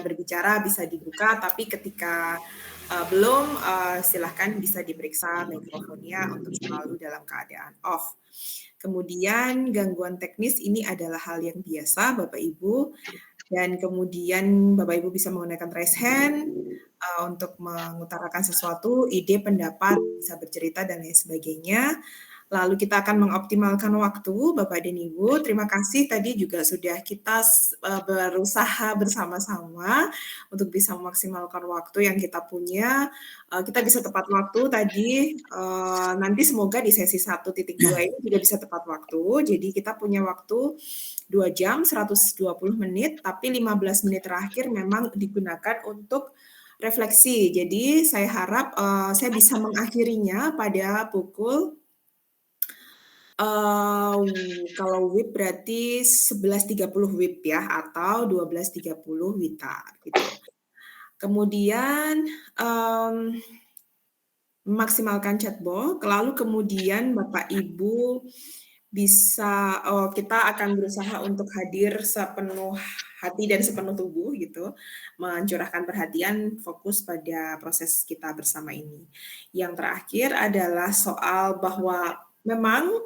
berbicara bisa dibuka, tapi ketika belum, silahkan bisa diperiksa mikrofonnya untuk selalu dalam keadaan off. Kemudian gangguan teknis ini adalah hal yang biasa Bapak Ibu, dan kemudian Bapak Ibu bisa menggunakan raise hand untuk mengutarakan sesuatu, ide, pendapat, bisa bercerita dan lain sebagainya. Lalu kita akan mengoptimalkan waktu, Bapak dan Ibu. Terima kasih tadi juga sudah kita berusaha bersama-sama untuk bisa memaksimalkan waktu yang kita punya. Kita bisa tepat waktu tadi, nanti semoga di sesi 1.2 ini juga bisa tepat waktu. Jadi kita punya waktu 2 jam, 120 menit, tapi 15 menit terakhir memang digunakan untuk refleksi. Jadi saya harap saya bisa mengakhirinya pada pukul kalau WIB berarti 11.30 WIB ya, atau 12.30 WITA gitu. Kemudian memaksimalkan chatbot, lalu kemudian Bapak Ibu bisa kita akan berusaha untuk hadir sepenuh hati dan sepenuh tubuh gitu, mencurahkan perhatian fokus pada proses kita bersama ini. Yang terakhir adalah soal bahwa memang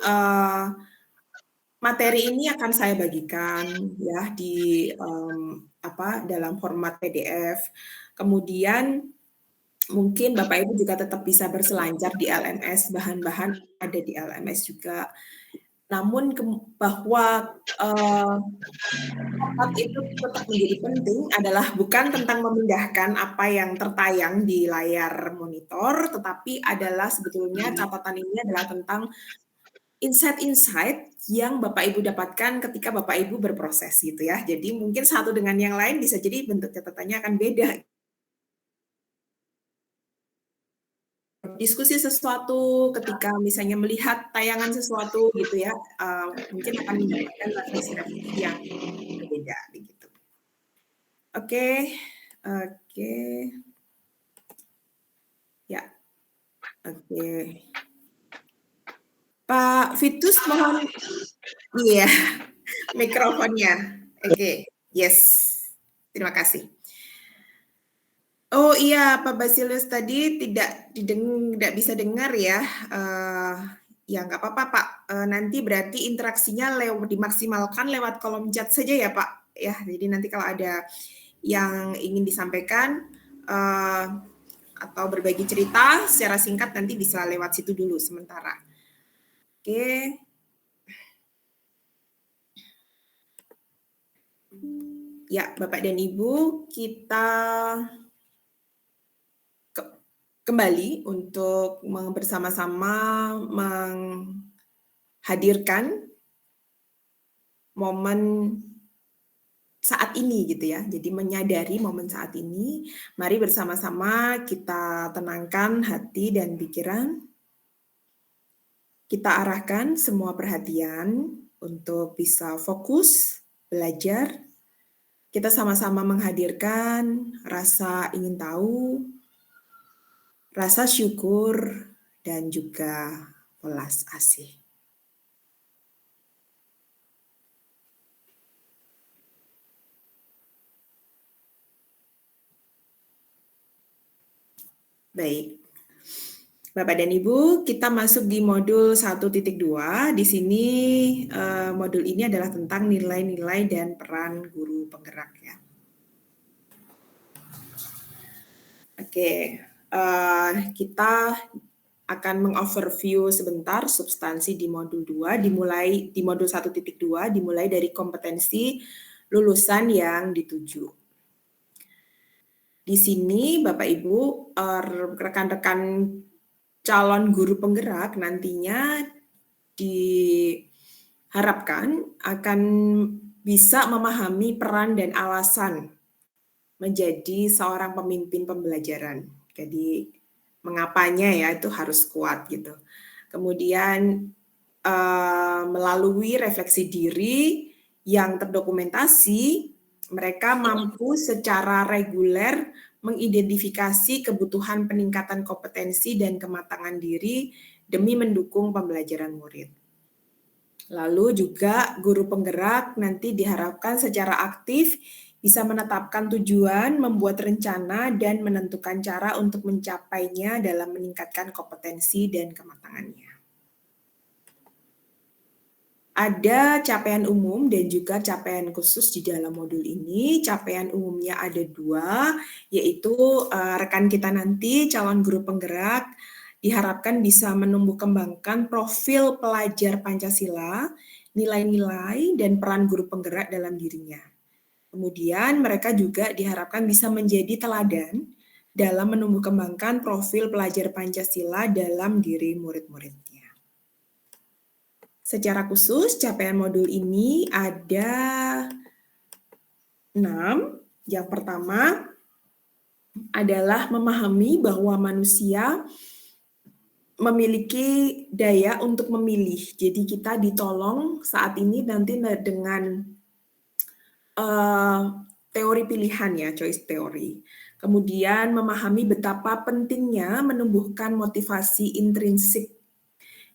materi ini akan saya bagikan ya di dalam format PDF. Kemudian mungkin Bapak Ibu juga tetap bisa berselancar di LMS, bahan-bahan ada di LMS juga. Namun bahwa tempat itu tetap menjadi penting adalah bukan tentang memindahkan apa yang tertayang di layar monitor, tetapi adalah sebetulnya catatan ini adalah tentang insight-insight yang Bapak Ibu dapatkan ketika Bapak Ibu berproses gitu ya. Jadi mungkin satu dengan yang lain bisa jadi bentuk catatannya akan beda. Diskusi sesuatu ketika misalnya melihat tayangan sesuatu gitu ya, mungkin akan mendapatkan refleksi yang berbeda begitu. Oke. Ya. Oke. Pak Vitus mohon iya, mikrofonnya. Oke, yes. Terima kasih. Oh iya, Pak Basilius tadi tidak bisa dengar ya. Ya nggak apa-apa Pak, nanti berarti interaksinya dimaksimalkan lewat kolom chat saja ya Pak. Ya, jadi nanti kalau ada yang ingin disampaikan atau berbagi cerita secara singkat nanti bisa lewat situ dulu sementara. Oke. Ya, Bapak dan Ibu, kita kembali untuk bersama-sama menghadirkan momen saat ini gitu ya. Jadi menyadari momen saat ini, mari bersama-sama kita tenangkan hati dan pikiran. Kita arahkan semua perhatian untuk bisa fokus, belajar. Kita sama-sama menghadirkan rasa ingin tahu, rasa syukur, dan juga welas asih. Baik. Bapak dan Ibu, kita masuk di modul 1.2. Di sini modul ini adalah tentang nilai-nilai dan peran guru penggerak ya. Oke, kita akan mengoverview sebentar substansi di modul 2, dimulai di modul 1.2, dimulai dari kompetensi lulusan yang dituju. Di sini Bapak Ibu, rekan-rekan calon guru penggerak nantinya diharapkan akan bisa memahami peran dan alasan menjadi seorang pemimpin pembelajaran. Jadi mengapanya ya itu harus kuat gitu. Kemudian melalui refleksi diri yang terdokumentasi, mereka mampu secara reguler mengidentifikasi kebutuhan peningkatan kompetensi dan kematangan diri demi mendukung pembelajaran murid. Lalu juga guru penggerak nanti diharapkan secara aktif bisa menetapkan tujuan, membuat rencana, dan menentukan cara untuk mencapainya dalam meningkatkan kompetensi dan kematangannya. Ada capaian umum dan juga capaian khusus di dalam modul ini. Capaian umumnya ada 2, yaitu rekan kita nanti, calon guru penggerak, diharapkan bisa menumbuh kembangkan profil pelajar Pancasila, nilai-nilai, dan peran guru penggerak dalam dirinya. Kemudian mereka juga diharapkan bisa menjadi teladan dalam menumbuh kembangkan profil pelajar Pancasila dalam diri murid-muridnya. Secara khusus, capaian modul ini ada 6. Yang pertama adalah memahami bahwa manusia memiliki daya untuk memilih. Jadi kita ditolong saat ini nanti dengan teori pilihan ya, choice theory. Kemudian memahami betapa pentingnya menumbuhkan motivasi intrinsik.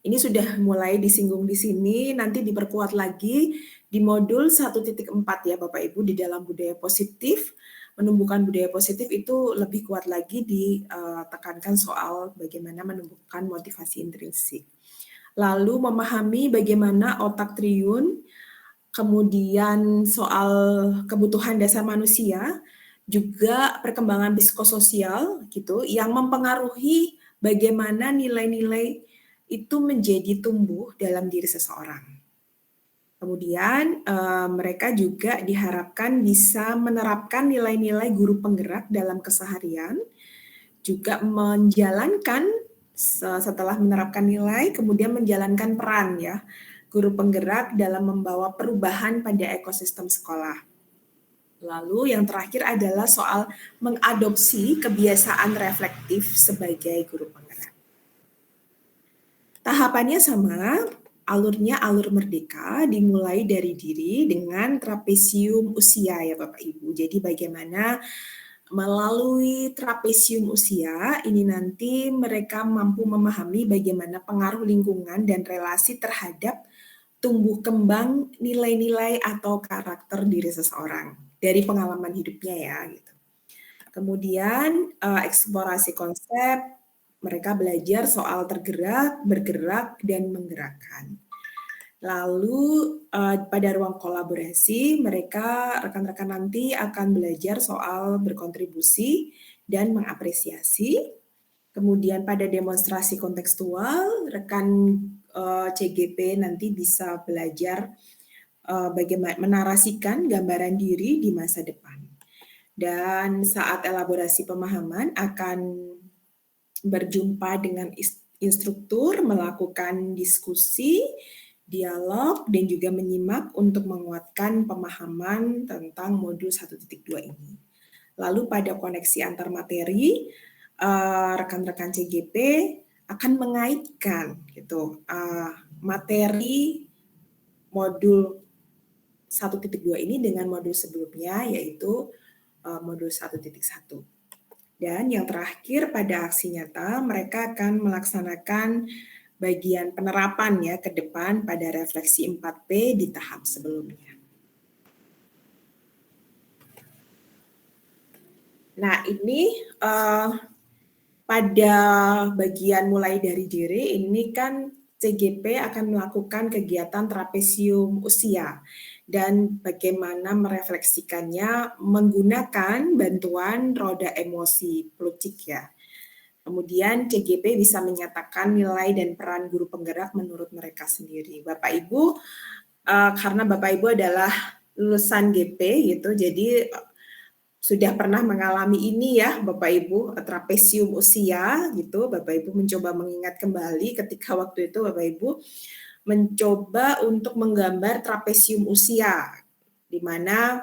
Ini sudah mulai disinggung di sini, nanti diperkuat lagi di modul 1.4 ya Bapak Ibu, di dalam budaya positif. Menumbuhkan budaya positif itu lebih kuat lagi ditekankan soal bagaimana menumbuhkan motivasi intrinsik. Lalu memahami bagaimana otak triyun, kemudian soal kebutuhan dasar manusia, juga perkembangan psikososial gitu, yang mempengaruhi bagaimana nilai-nilai itu menjadi tumbuh dalam diri seseorang. Kemudian mereka juga diharapkan bisa menerapkan nilai-nilai guru penggerak dalam keseharian, juga menjalankan setelah menerapkan nilai, kemudian menjalankan peran ya guru penggerak dalam membawa perubahan pada ekosistem sekolah. Lalu yang terakhir adalah soal mengadopsi kebiasaan reflektif sebagai guru penggerak. Tahapannya sama, alurnya alur merdeka, dimulai dari diri dengan trapesium usia ya Bapak Ibu. Jadi bagaimana melalui trapesium usia ini nanti mereka mampu memahami bagaimana pengaruh lingkungan dan relasi terhadap tumbuh kembang nilai-nilai atau karakter diri seseorang dari pengalaman hidupnya ya gitu. Kemudian eksplorasi konsep, mereka belajar soal tergerak, bergerak, dan menggerakkan. Lalu pada ruang kolaborasi, mereka rekan-rekan nanti akan belajar soal berkontribusi dan mengapresiasi. Kemudian pada demonstrasi kontekstual, rekan CGP nanti bisa belajar bagaimana menarasikan gambaran diri di masa depan. Dan saat elaborasi pemahaman akan berjumpa dengan instruktur, melakukan diskusi, dialog, dan juga menyimak untuk menguatkan pemahaman tentang modul 1.2 ini. Lalu pada koneksi antar materi, rekan-rekan CGP akan mengaitkan gitu materi modul 1.2 ini dengan modul sebelumnya, yaitu modul 1.1. Dan yang terakhir pada aksi nyata, mereka akan melaksanakan bagian penerapan ya ke depan pada refleksi 4P di tahap sebelumnya. Nah ini pada bagian mulai dari diri, ini kan CGP akan melakukan kegiatan trapesium usia dan bagaimana merefleksikannya menggunakan bantuan roda emosi Plutchik ya. Kemudian CGP bisa menyatakan nilai dan peran guru penggerak menurut mereka sendiri. Bapak Ibu, karena Bapak Ibu adalah lulusan GP gitu, jadi sudah pernah mengalami ini ya Bapak Ibu, trapesium usia gitu. Bapak Ibu mencoba mengingat kembali ketika waktu itu Bapak Ibu mencoba untuk menggambar trapesium usia, di mana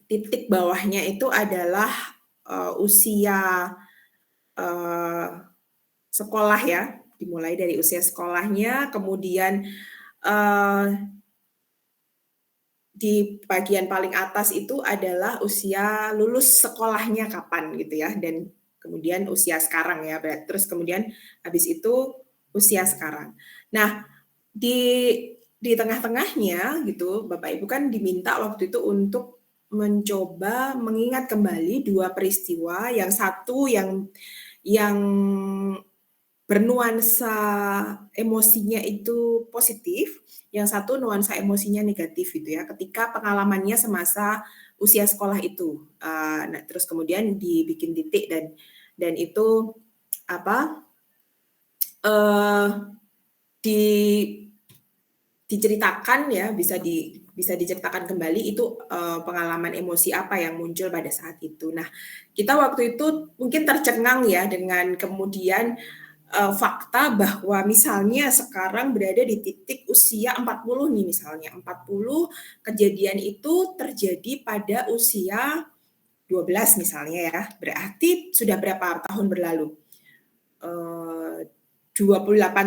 titik bawahnya itu adalah usia sekolah ya, dimulai dari usia sekolahnya, kemudian di bagian paling atas itu adalah usia lulus sekolahnya kapan gitu ya, dan kemudian usia sekarang ya, terus kemudian habis itu usia sekarang. Nah, di di tengah-tengahnya gitu, Bapak Ibu kan diminta waktu itu untuk mencoba mengingat kembali 2 peristiwa, yang satu yang bernuansa emosinya itu positif, yang satu nuansa emosinya negatif gitu ya, ketika pengalamannya semasa usia sekolah itu. Nah terus kemudian dibikin titik dan itu apa, eee, di diceritakan ya, bisa diceritakan kembali itu, pengalaman emosi apa yang muncul pada saat itu. Nah, kita waktu itu mungkin tercengang ya dengan kemudian, fakta bahwa misalnya sekarang berada di titik usia 40 nih misalnya, 40 kejadian itu terjadi pada usia 12 misalnya ya, berarti sudah berapa tahun berlalu? 28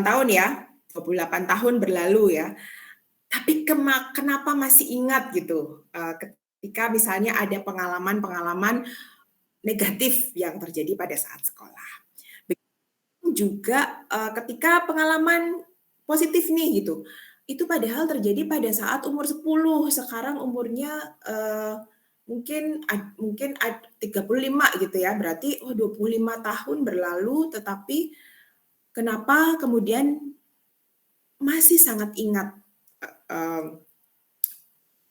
tahun ya, 28 tahun berlalu ya. Tapi kenapa masih ingat gitu, ketika misalnya ada pengalaman-pengalaman negatif yang terjadi pada saat sekolah. Begitu juga, ketika pengalaman positif nih gitu, itu padahal terjadi pada saat umur 10, sekarang umurnya, mungkin 35 gitu ya, berarti, oh 25 tahun berlalu, tetapi kenapa kemudian masih sangat ingat,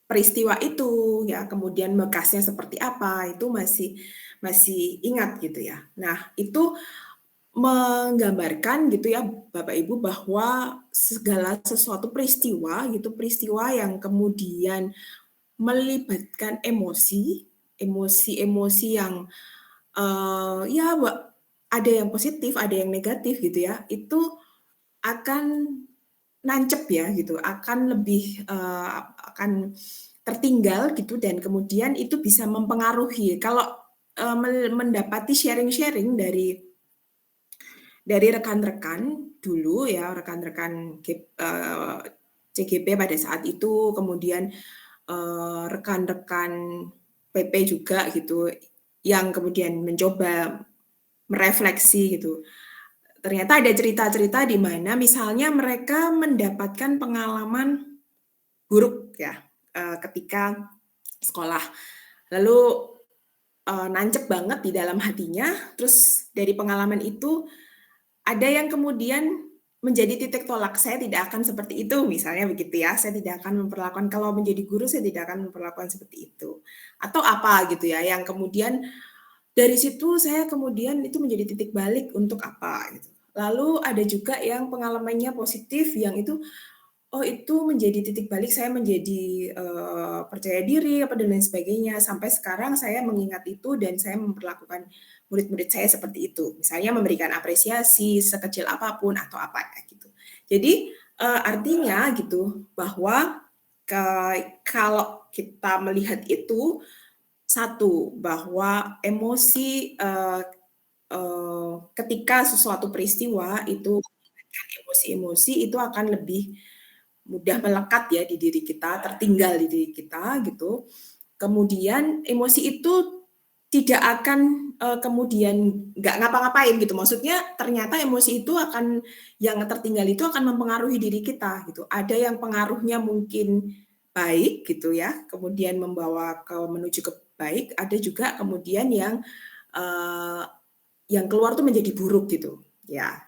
peristiwa itu ya, kemudian bekasnya seperti apa, itu masih masih ingat gitu ya. Nah, itu menggambarkan gitu ya Bapak Ibu bahwa segala sesuatu peristiwa gitu, peristiwa yang kemudian melibatkan emosi, emosi-emosi yang, ya ada yang positif, ada yang negatif gitu ya, itu akan nancep ya gitu, akan lebih, akan tertinggal gitu dan kemudian itu bisa mempengaruhi. Kalau, mendapati sharing-sharing dari rekan-rekan dulu ya, rekan-rekan CGP pada saat itu, kemudian, rekan-rekan PP juga gitu, yang kemudian mencoba merefleksi gitu. Ternyata ada cerita-cerita di mana misalnya mereka mendapatkan pengalaman buruk ya, ketika sekolah. Lalu, nancep banget di dalam hatinya, terus dari pengalaman itu ada yang kemudian menjadi titik tolak, "Saya tidak akan seperti itu," misalnya begitu ya, "Saya tidak akan memperlakukan kalau menjadi guru saya tidak akan memperlakukan seperti itu." Atau apa gitu ya, yang kemudian dari situ saya kemudian itu menjadi titik balik untuk apa gitu. Lalu ada juga yang pengalamannya positif yang itu, oh itu menjadi titik balik saya menjadi, percaya diri apa dan lain sebagainya, sampai sekarang saya mengingat itu dan saya memperlakukan murid-murid saya seperti itu. Misalnya memberikan apresiasi sekecil apapun atau apa ya gitu. Jadi, artinya gitu bahwa kalau kita melihat itu, satu, bahwa emosi, ketika sesuatu peristiwa itu melibatkan emosi-emosi itu akan lebih mudah melekat ya di diri kita, tertinggal di diri kita gitu. Kemudian emosi itu tidak akan, kemudian nggak ngapa-ngapain gitu, maksudnya ternyata emosi itu akan yang tertinggal itu akan mempengaruhi diri kita gitu. Ada yang pengaruhnya mungkin baik gitu ya, kemudian membawa menuju ke baik, ada juga kemudian eee, yang keluar tuh menjadi buruk gitu, ya.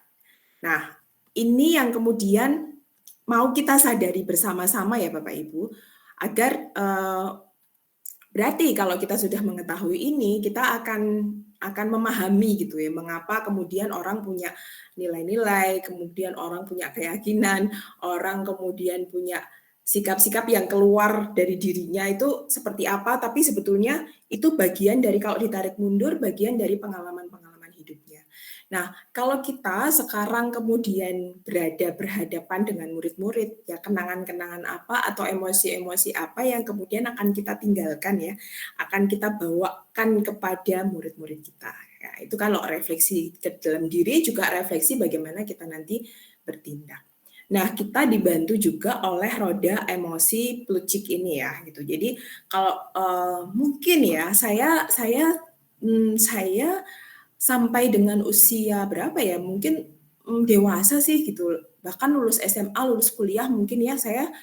Nah, ini yang kemudian mau kita sadari bersama-sama ya Bapak Ibu, agar, berarti kalau kita sudah mengetahui ini, kita akan memahami gitu ya, mengapa kemudian orang punya nilai-nilai, kemudian orang punya keyakinan, orang kemudian punya sikap-sikap yang keluar dari dirinya itu seperti apa, tapi sebetulnya itu bagian dari kalau ditarik mundur, bagian dari pengalaman-pengalaman hidupnya. Nah, kalau kita sekarang kemudian berhadapan dengan murid-murid, ya kenangan-kenangan apa atau emosi-emosi apa yang kemudian akan kita tinggalkan ya, akan kita bawakan kepada murid-murid kita. Ya, itu kalau refleksi ke dalam diri juga refleksi bagaimana kita nanti bertindak. Nah, kita dibantu juga oleh roda emosi Plucik ini ya, gitu. Jadi kalau, mungkin ya saya sampai dengan usia berapa ya, mungkin, dewasa sih gitu, bahkan lulus SMA, lulus kuliah mungkin ya, saya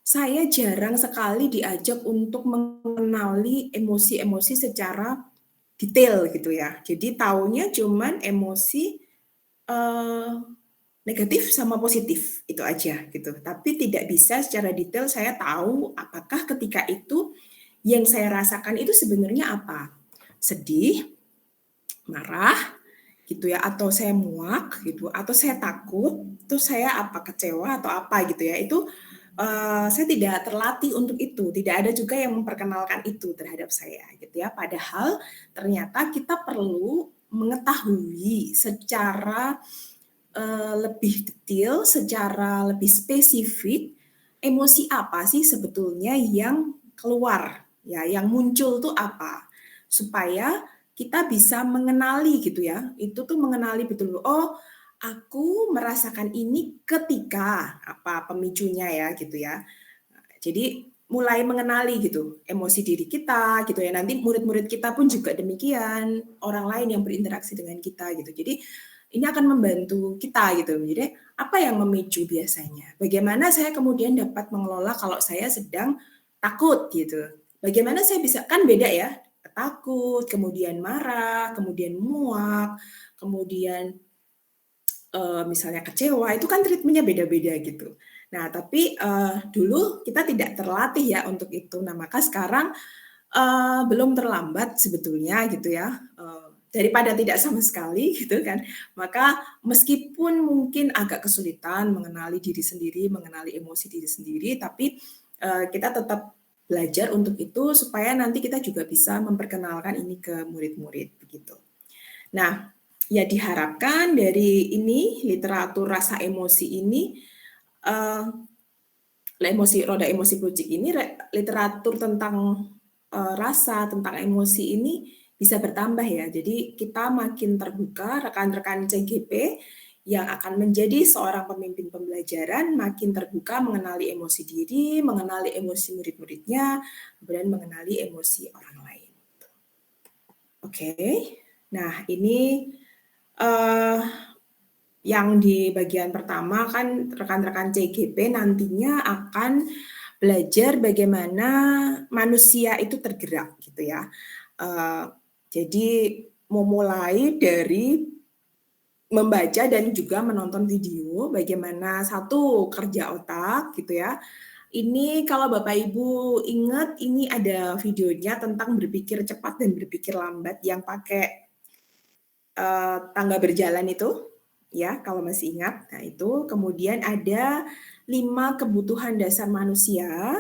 saya jarang sekali diajak untuk mengenali emosi-emosi secara detail gitu ya. Jadi taunya cuman emosi, eee, negatif sama positif, itu aja gitu. Tapi tidak bisa secara detail saya tahu apakah ketika itu yang saya rasakan itu sebenarnya apa. Sedih, marah, gitu ya, atau saya muak gitu, atau saya takut, terus saya apa, kecewa atau apa gitu ya, itu, saya tidak terlatih untuk itu, tidak ada juga yang memperkenalkan itu terhadap saya gitu ya. Padahal ternyata kita perlu mengetahui secara, lebih detail, secara lebih spesifik, emosi apa sih sebetulnya yang keluar ya, yang muncul tuh apa. Supaya kita bisa mengenali gitu ya, itu tuh mengenali betul, oh aku merasakan ini ketika apa pemicunya ya gitu ya. Jadi mulai mengenali gitu emosi diri kita gitu ya. Nanti murid-murid kita pun juga demikian, orang lain yang berinteraksi dengan kita gitu. Jadi ini akan membantu kita gitu. Jadi apa yang memicu biasanya? Bagaimana saya kemudian dapat mengelola kalau saya sedang takut gitu. Bagaimana saya bisa kan beda ya, takut, kemudian marah, kemudian muak, kemudian misalnya kecewa, itu kan treatment-nya beda-beda gitu. Nah, tapi, dulu kita tidak terlatih ya untuk itu. Nah, maka sekarang, belum terlambat sebetulnya gitu ya, daripada tidak sama sekali gitu kan. Maka meskipun mungkin agak kesulitan mengenali diri sendiri, mengenali emosi diri sendiri, tapi, kita tetap belajar untuk itu supaya nanti kita juga bisa memperkenalkan ini ke murid-murid, begitu. Nah, ya diharapkan dari ini, literatur rasa emosi ini, eee, roda emosi Plutchik ini literatur tentang, rasa, tentang emosi ini bisa bertambah ya. Jadi kita makin terbuka, rekan-rekan CGP yang akan menjadi seorang pemimpin pembelajaran makin terbuka mengenali emosi diri, mengenali emosi murid-muridnya, kemudian mengenali emosi orang lain. Oke. Nah ini, eee, yang di bagian pertama kan rekan-rekan CGP nantinya akan belajar bagaimana manusia itu tergerak gitu ya. Eee, jadi memulai dari membaca dan juga menonton video bagaimana satu kerja otak gitu ya. Ini kalau Bapak Ibu ingat ini ada videonya tentang berpikir cepat dan berpikir lambat yang pakai tangga berjalan itu, ya kalau masih ingat. Nah itu, kemudian ada 5 kebutuhan dasar manusia,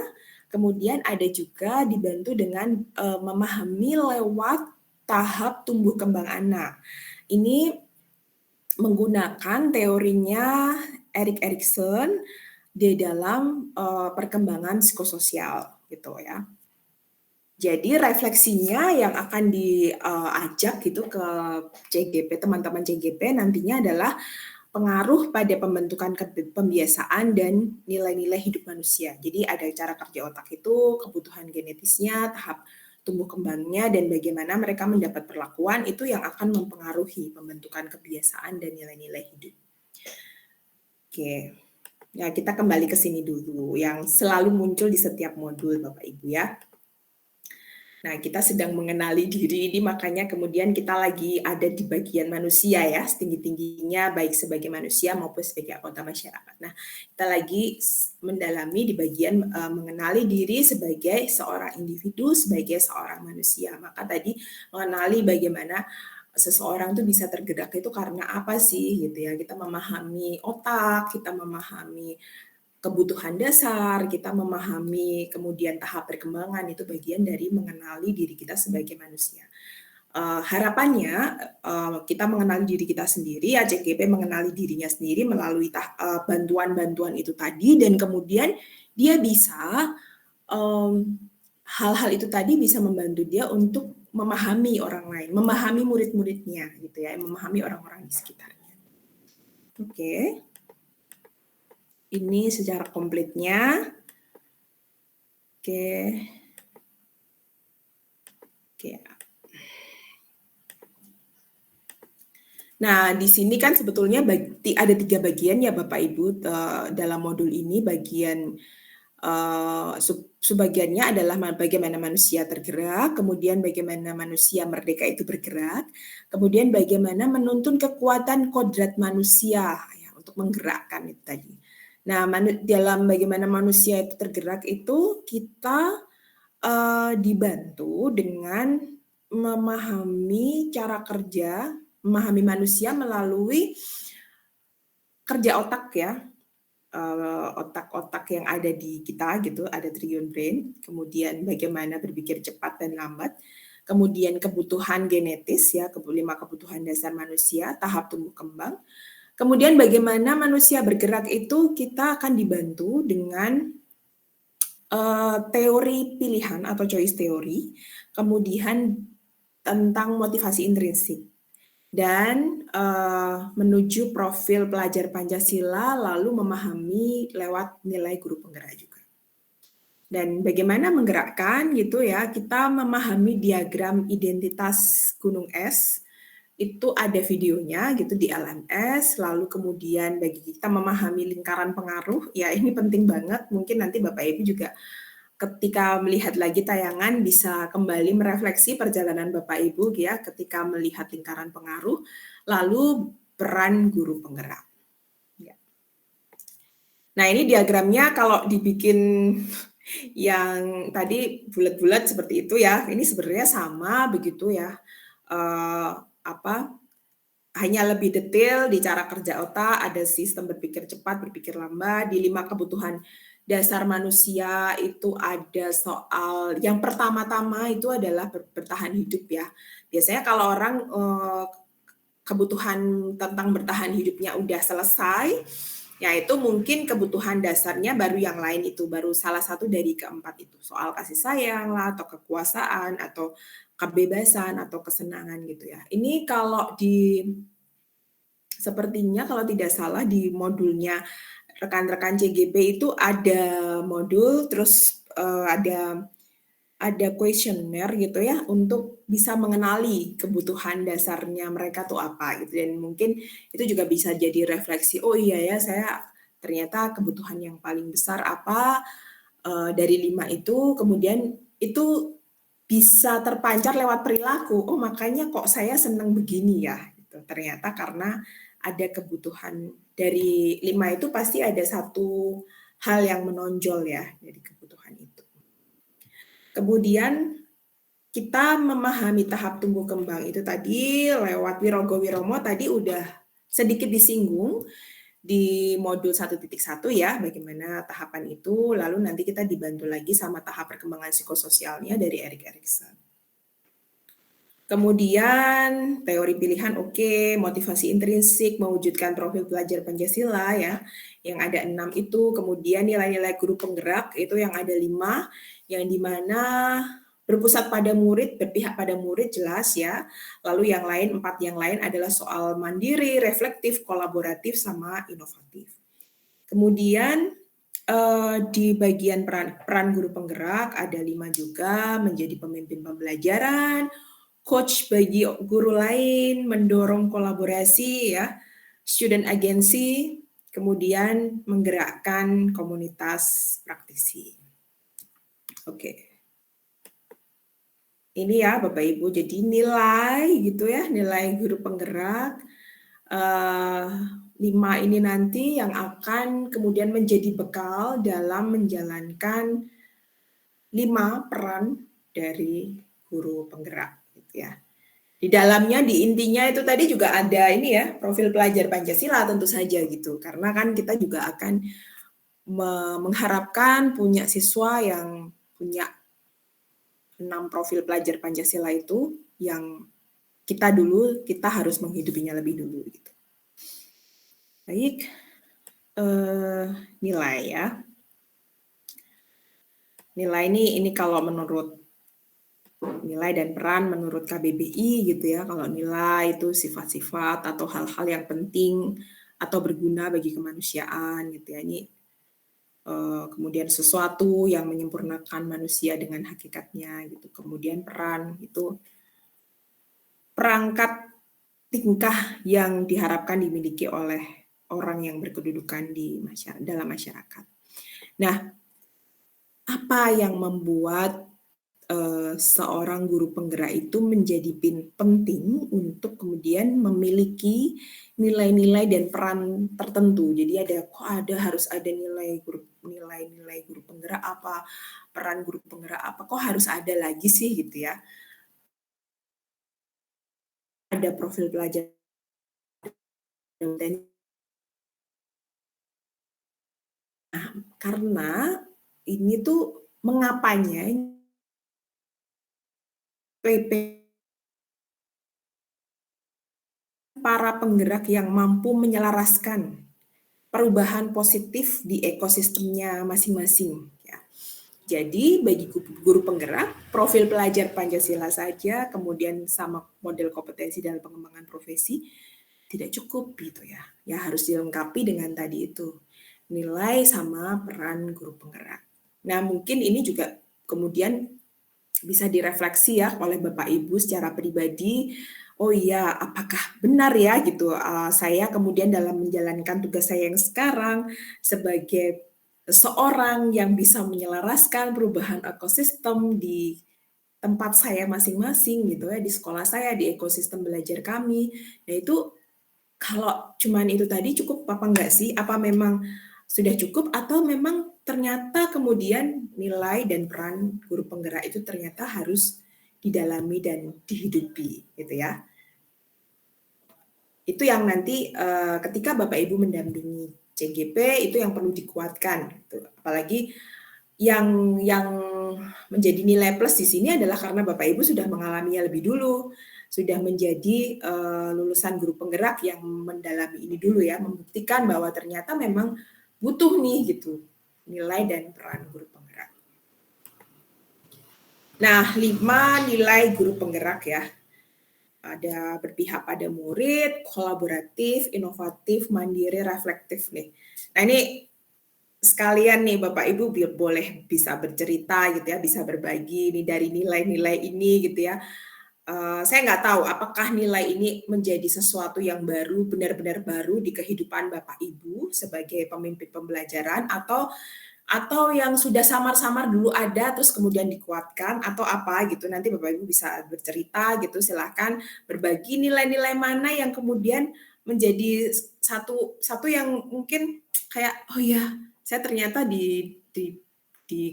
kemudian ada juga dibantu dengan, memahami lewat tahap tumbuh kembang anak. Ini menggunakan teorinya Erik Erikson di dalam, perkembangan psikososial gitu ya. Jadi refleksinya yang akan diajak gitu ke CGP, teman-teman CGP nantinya adalah pengaruh pada pembentukan pembiasaan dan nilai-nilai hidup manusia. Jadi ada cara kerja otak itu, kebutuhan genetisnya, tahap tumbuh kembangnya, dan bagaimana mereka mendapat perlakuan itu yang akan mempengaruhi pembentukan kebiasaan dan nilai-nilai hidup. Oke, ya kita kembali ke sini dulu, yang selalu muncul di setiap modul Bapak Ibu ya. Nah, kita sedang mengenali diri ini, makanya kemudian kita lagi ada di bagian manusia ya, setinggi-tingginya baik sebagai manusia maupun sebagai anggota masyarakat. Nah, kita lagi mendalami di bagian mengenali diri sebagai seorang individu, sebagai seorang manusia. Maka tadi mengenali bagaimana seseorang tuh bisa tergerak itu karena apa sih gitu ya. Kita memahami otak, kita memahami kebutuhan dasar, kita memahami kemudian tahap perkembangan, itu bagian dari mengenali diri kita sebagai manusia. Harapannya, kita mengenali diri kita sendiri, ACGP mengenali dirinya sendiri melalui bantuan-bantuan itu tadi, dan kemudian dia bisa, hal-hal itu tadi bisa membantu dia untuk memahami orang lain, memahami murid-muridnya gitu ya, memahami orang-orang di sekitarnya. Oke. Ini secara komplitnya. Oke. Oke. Nah, di sini kan sebetulnya ada 3 bagian ya Bapak Ibu, dalam modul ini. Bagian Sebagiannya adalah bagaimana manusia tergerak, kemudian bagaimana manusia merdeka itu bergerak, kemudian bagaimana menuntun kekuatan kodrat manusia ya, untuk menggerakkan itu tadi. Nah, dalam bagaimana manusia itu tergerak itu kita dibantu dengan memahami cara kerja, memahami manusia melalui kerja otak ya, otak-otak yang ada di kita gitu, ada trillion brain, kemudian bagaimana berpikir cepat dan lambat, kemudian kebutuhan genetis ya, 5 kebutuhan dasar manusia, tahap tumbuh kembang, kemudian bagaimana manusia bergerak itu kita akan dibantu dengan teori pilihan atau choice theory, kemudian tentang motivasi intrinsik dan menuju profil pelajar Pancasila lalu memahami lewat nilai guru penggerak juga. Dan bagaimana menggerakkan gitu ya, kita memahami diagram identitas gunung es, itu ada videonya gitu di LMS, lalu kemudian bagi kita memahami lingkaran pengaruh, ya ini penting banget, mungkin nanti Bapak Ibu juga ketika melihat lagi tayangan bisa kembali merefleksi perjalanan Bapak Ibu ya ketika melihat lingkaran pengaruh, lalu peran guru penggerak. Ya. Nah ini diagramnya kalau dibikin yang tadi bulat-bulat seperti itu ya, ini sebenarnya sama begitu ya, hanya lebih detail di cara kerja otak, ada sistem berpikir cepat, berpikir lambat, di 5 kebutuhan dasar manusia itu ada soal yang pertama-tama itu adalah bertahan hidup ya. Biasanya kalau orang kebutuhan tentang bertahan hidupnya udah selesai, ya itu mungkin kebutuhan dasarnya baru yang lain itu, baru salah satu dari keempat itu. Soal kasih sayang lah, atau kekuasaan, atau kebebasan, atau kesenangan gitu ya. Ini kalau sepertinya kalau tidak salah di modulnya rekan-rekan CGP itu ada modul, terus ada kuesioner gitu ya untuk bisa mengenali kebutuhan dasarnya mereka tuh apa gitu, dan mungkin itu juga bisa jadi refleksi, oh iya ya saya ternyata kebutuhan yang paling besar apa dari 5 itu, kemudian itu bisa terpancar lewat perilaku, oh makanya kok saya senang begini ya gitu. Ternyata karena ada kebutuhan dari 5 itu pasti ada satu hal yang menonjol ya dari kebutuhan itu. Kemudian kita memahami tahap tumbuh kembang itu tadi lewat Wirogo Wiromo tadi udah sedikit disinggung di modul 1.1 ya, bagaimana tahapan itu, lalu nanti kita dibantu lagi sama tahap perkembangan psikososialnya dari Erik Erikson. Kemudian teori pilihan oke, motivasi intrinsik, mewujudkan profil pelajar Pancasila ya, yang ada 6 itu, kemudian nilai-nilai guru penggerak itu yang ada 5, yang dimana berpusat pada murid, berpihak pada murid jelas ya, lalu yang lain 4 yang lain adalah soal mandiri, reflektif, kolaboratif, sama inovatif. Kemudian di bagian peran guru penggerak ada 5 juga, menjadi pemimpin pembelajaran, coach bagi guru lain, mendorong kolaborasi ya, student agency, kemudian menggerakkan komunitas praktisi. Oke. Ini ya Bapak Ibu, jadi nilai gitu ya, nilai guru penggerak 5 ini nanti yang akan kemudian menjadi bekal dalam menjalankan 5 peran dari guru penggerak gitu ya. Di dalamnya, di intinya itu tadi juga ada ini ya, profil pelajar Pancasila tentu saja gitu. Karena kan kita juga akan mengharapkan punya siswa yang punya 6 profil pelajar Pancasila itu yang kita harus menghidupinya lebih dulu gitu. Baik, nilai ya. Nilai ini kalau menurut nilai dan peran menurut KBBI gitu ya, kalau nilai itu sifat-sifat atau hal-hal yang penting atau berguna bagi kemanusiaan gitu ya, ini kemudian sesuatu yang menyempurnakan manusia dengan hakikatnya gitu. Kemudian peran itu perangkat tingkah yang diharapkan dimiliki oleh orang yang berkedudukan dalam masyarakat. Nah, apa yang membuat seorang guru penggerak itu menjadi penting untuk kemudian memiliki nilai-nilai dan peran tertentu. Jadi harus ada nilai-nilai guru penggerak apa, peran guru penggerak apa, kok harus ada lagi sih gitu ya. Ada profil pelajar dan karena ini tuh mengapanya PP para penggerak yang mampu menyelaraskan perubahan positif di ekosistemnya masing-masing ya. Jadi bagi guru penggerak, profil pelajar Pancasila saja, kemudian sama model kompetensi dalam pengembangan profesi tidak cukup gitu ya. Ya harus dilengkapi dengan tadi itu nilai sama peran guru penggerak. Nah mungkin ini juga kemudian bisa direfleksi ya oleh Bapak Ibu secara pribadi. Oh iya, apakah benar ya gitu saya kemudian dalam menjalankan tugas saya yang sekarang sebagai seorang yang bisa menyelaraskan perubahan ekosistem di tempat saya masing-masing gitu ya, di sekolah saya, di ekosistem belajar kami. Nah itu kalau cuman itu tadi cukup apa enggak sih? Apa memang sudah cukup atau memang ternyata kemudian nilai dan peran guru penggerak itu ternyata harus didalami dan dihidupi gitu ya. Itu yang nanti ketika Bapak Ibu mendampingi CGP itu yang perlu dikuatkan gitu. Apalagi yang menjadi nilai plus di sini adalah karena Bapak Ibu sudah mengalaminya lebih dulu, sudah menjadi lulusan guru penggerak yang mendalami ini dulu ya, membuktikan bahwa ternyata memang butuh nih gitu nilai dan peran guru penggerak. Nah, 5 nilai guru penggerak ya. Ada berpihak pada murid, kolaboratif, inovatif, mandiri, reflektif nih. Nah ini sekalian nih Bapak Ibu boleh bisa bercerita gitu ya, bisa berbagi nih dari nilai-nilai ini gitu ya. Saya nggak tahu apakah nilai ini menjadi sesuatu yang baru, benar-benar baru di kehidupan Bapak Ibu sebagai pemimpin pembelajaran atau yang sudah samar-samar dulu ada terus kemudian dikuatkan atau apa gitu. Nanti Bapak Ibu bisa bercerita gitu, silahkan berbagi nilai-nilai mana yang kemudian menjadi satu yang mungkin kayak oh ya saya ternyata di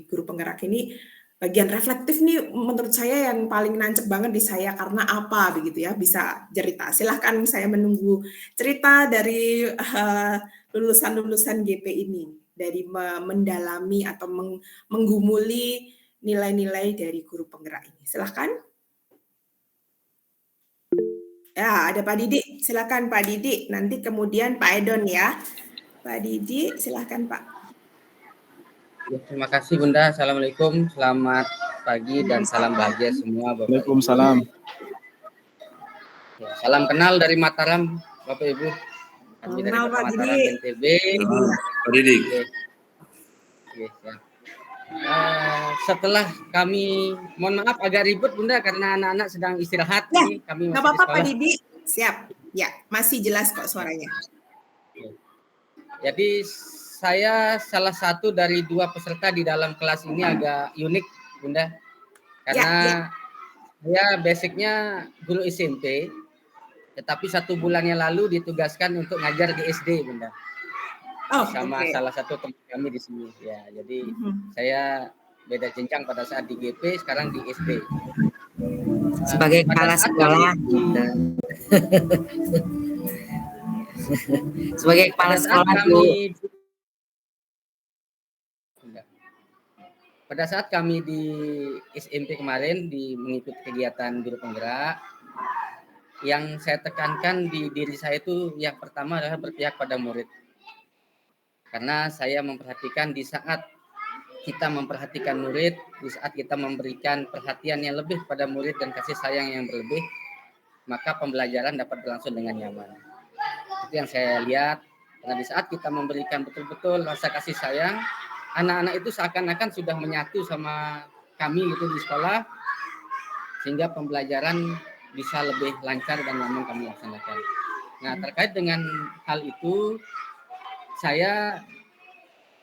guru penggerak ini bagian reflektif nih menurut saya yang paling nancep banget di saya karena apa begitu ya, bisa cerita. Silahkan saya menunggu cerita dari lulusan-lulusan GP ini dari mendalami atau menggumuli nilai-nilai dari guru penggerak ini. Silahkan. Ya, ada Pak Didi. Silakan Pak Didi. Nanti kemudian Pak Edon ya. Pak Didi, silahkan Pak. Ya, terima kasih Bunda. Assalamualaikum, selamat pagi dan salam bahagia semua Bapak Ibu. Waalaikumsalam. Ya, salam kenal dari Mataram Bapak Ibu. Kami dari Kenal, Pak Mataram Didi. NTB. Pak Didi. Ya. Setelah kami, mohon maaf agak ribut Bunda karena anak-anak sedang istirahat. Ya, Ini kami nggak masih apa-apa di Pak Didi. Siap. Ya, masih jelas kok suaranya. Jadi saya salah satu dari 2 peserta di dalam kelas ini agak unik Bunda. Karena saya basicnya guru SMP, tetapi 1 bulan yang lalu ditugaskan untuk ngajar di SD Bunda. Sama salah satu teman kami di sini ya. Jadi saya beda jenjang pada saat di GP, sekarang di SD. Sebagai kepala sekolah. Sebagai kepala sekolah pada saat kami di SMP kemarin mengikuti kegiatan guru penggerak, yang saya tekankan di diri saya itu yang pertama adalah berpihak pada murid. Karena saya memperhatikan di saat kita memperhatikan murid, di saat kita memberikan perhatian yang lebih pada murid dan kasih sayang yang berlebih, maka pembelajaran dapat berlangsung dengan nyaman. Itu yang saya lihat. Karena di saat kita memberikan betul-betul rasa kasih sayang, anak-anak itu seakan-akan sudah menyatu sama kami gitu di sekolah, sehingga pembelajaran bisa lebih lancar dan nyaman kami laksanakan. Nah, terkait dengan hal itu, saya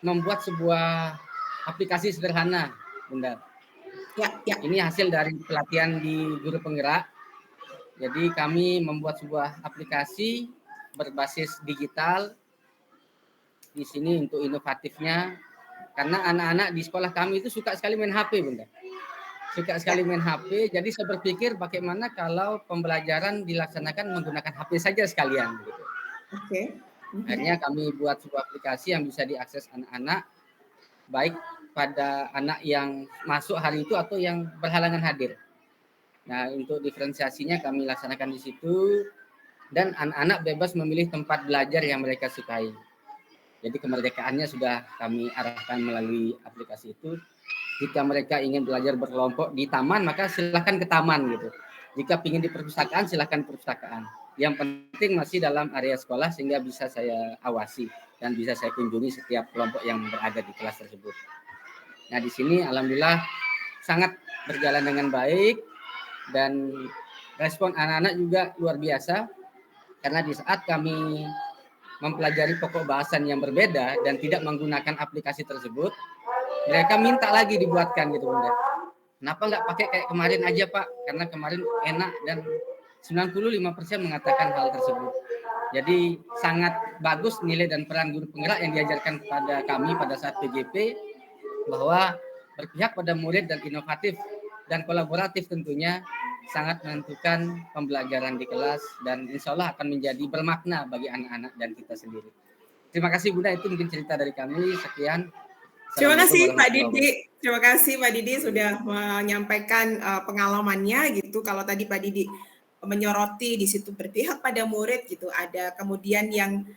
membuat sebuah aplikasi sederhana, Bunda. Ya. Ini hasil dari pelatihan di Guru Penggerak. Jadi kami membuat sebuah aplikasi berbasis digital. Di sini untuk inovatifnya, karena anak-anak di sekolah kami itu suka sekali main HP, Bunda. Suka sekali main HP, jadi saya berpikir bagaimana kalau pembelajaran dilaksanakan menggunakan HP saja sekalian. Gitu. Oke. Akhirnya kami buat sebuah aplikasi yang bisa diakses anak-anak, baik pada anak yang masuk hari itu atau yang berhalangan hadir. Nah, untuk diferensiasinya kami laksanakan di situ, dan anak-anak bebas memilih tempat belajar yang mereka sukai. Jadi kemerdekaannya sudah kami arahkan melalui aplikasi itu. Jika mereka ingin belajar berkelompok di taman, maka silahkan ke taman gitu. Jika ingin di perpustakaan, silahkan perpustakaan. Yang penting masih dalam area sekolah sehingga bisa saya awasi dan bisa saya kunjungi setiap kelompok yang berada di kelas tersebut. Nah, di sini alhamdulillah sangat berjalan dengan baik dan respon anak-anak juga luar biasa, karena di saat kami mempelajari pokok bahasan yang berbeda dan tidak menggunakan aplikasi tersebut, mereka minta lagi dibuatkan gitu, Bunda. Kenapa nggak pakai kayak kemarin aja, Pak? Karena kemarin enak dan 95% mengatakan hal tersebut. Jadi sangat bagus nilai dan peran guru penggerak yang diajarkan kepada kami pada saat PJP, bahwa berpihak pada murid dan inovatif dan kolaboratif tentunya sangat menentukan pembelajaran di kelas dan insya Allah akan menjadi bermakna bagi anak-anak dan kita sendiri. Terima kasih Bunda, itu mungkin cerita dari kami. Sekian. Terima kasih Pak Didi. Terima kasih Pak Didi sudah menyampaikan pengalamannya gitu. Kalau tadi Pak Didi menyoroti di situ berpihak pada murid gitu, ada kemudian yang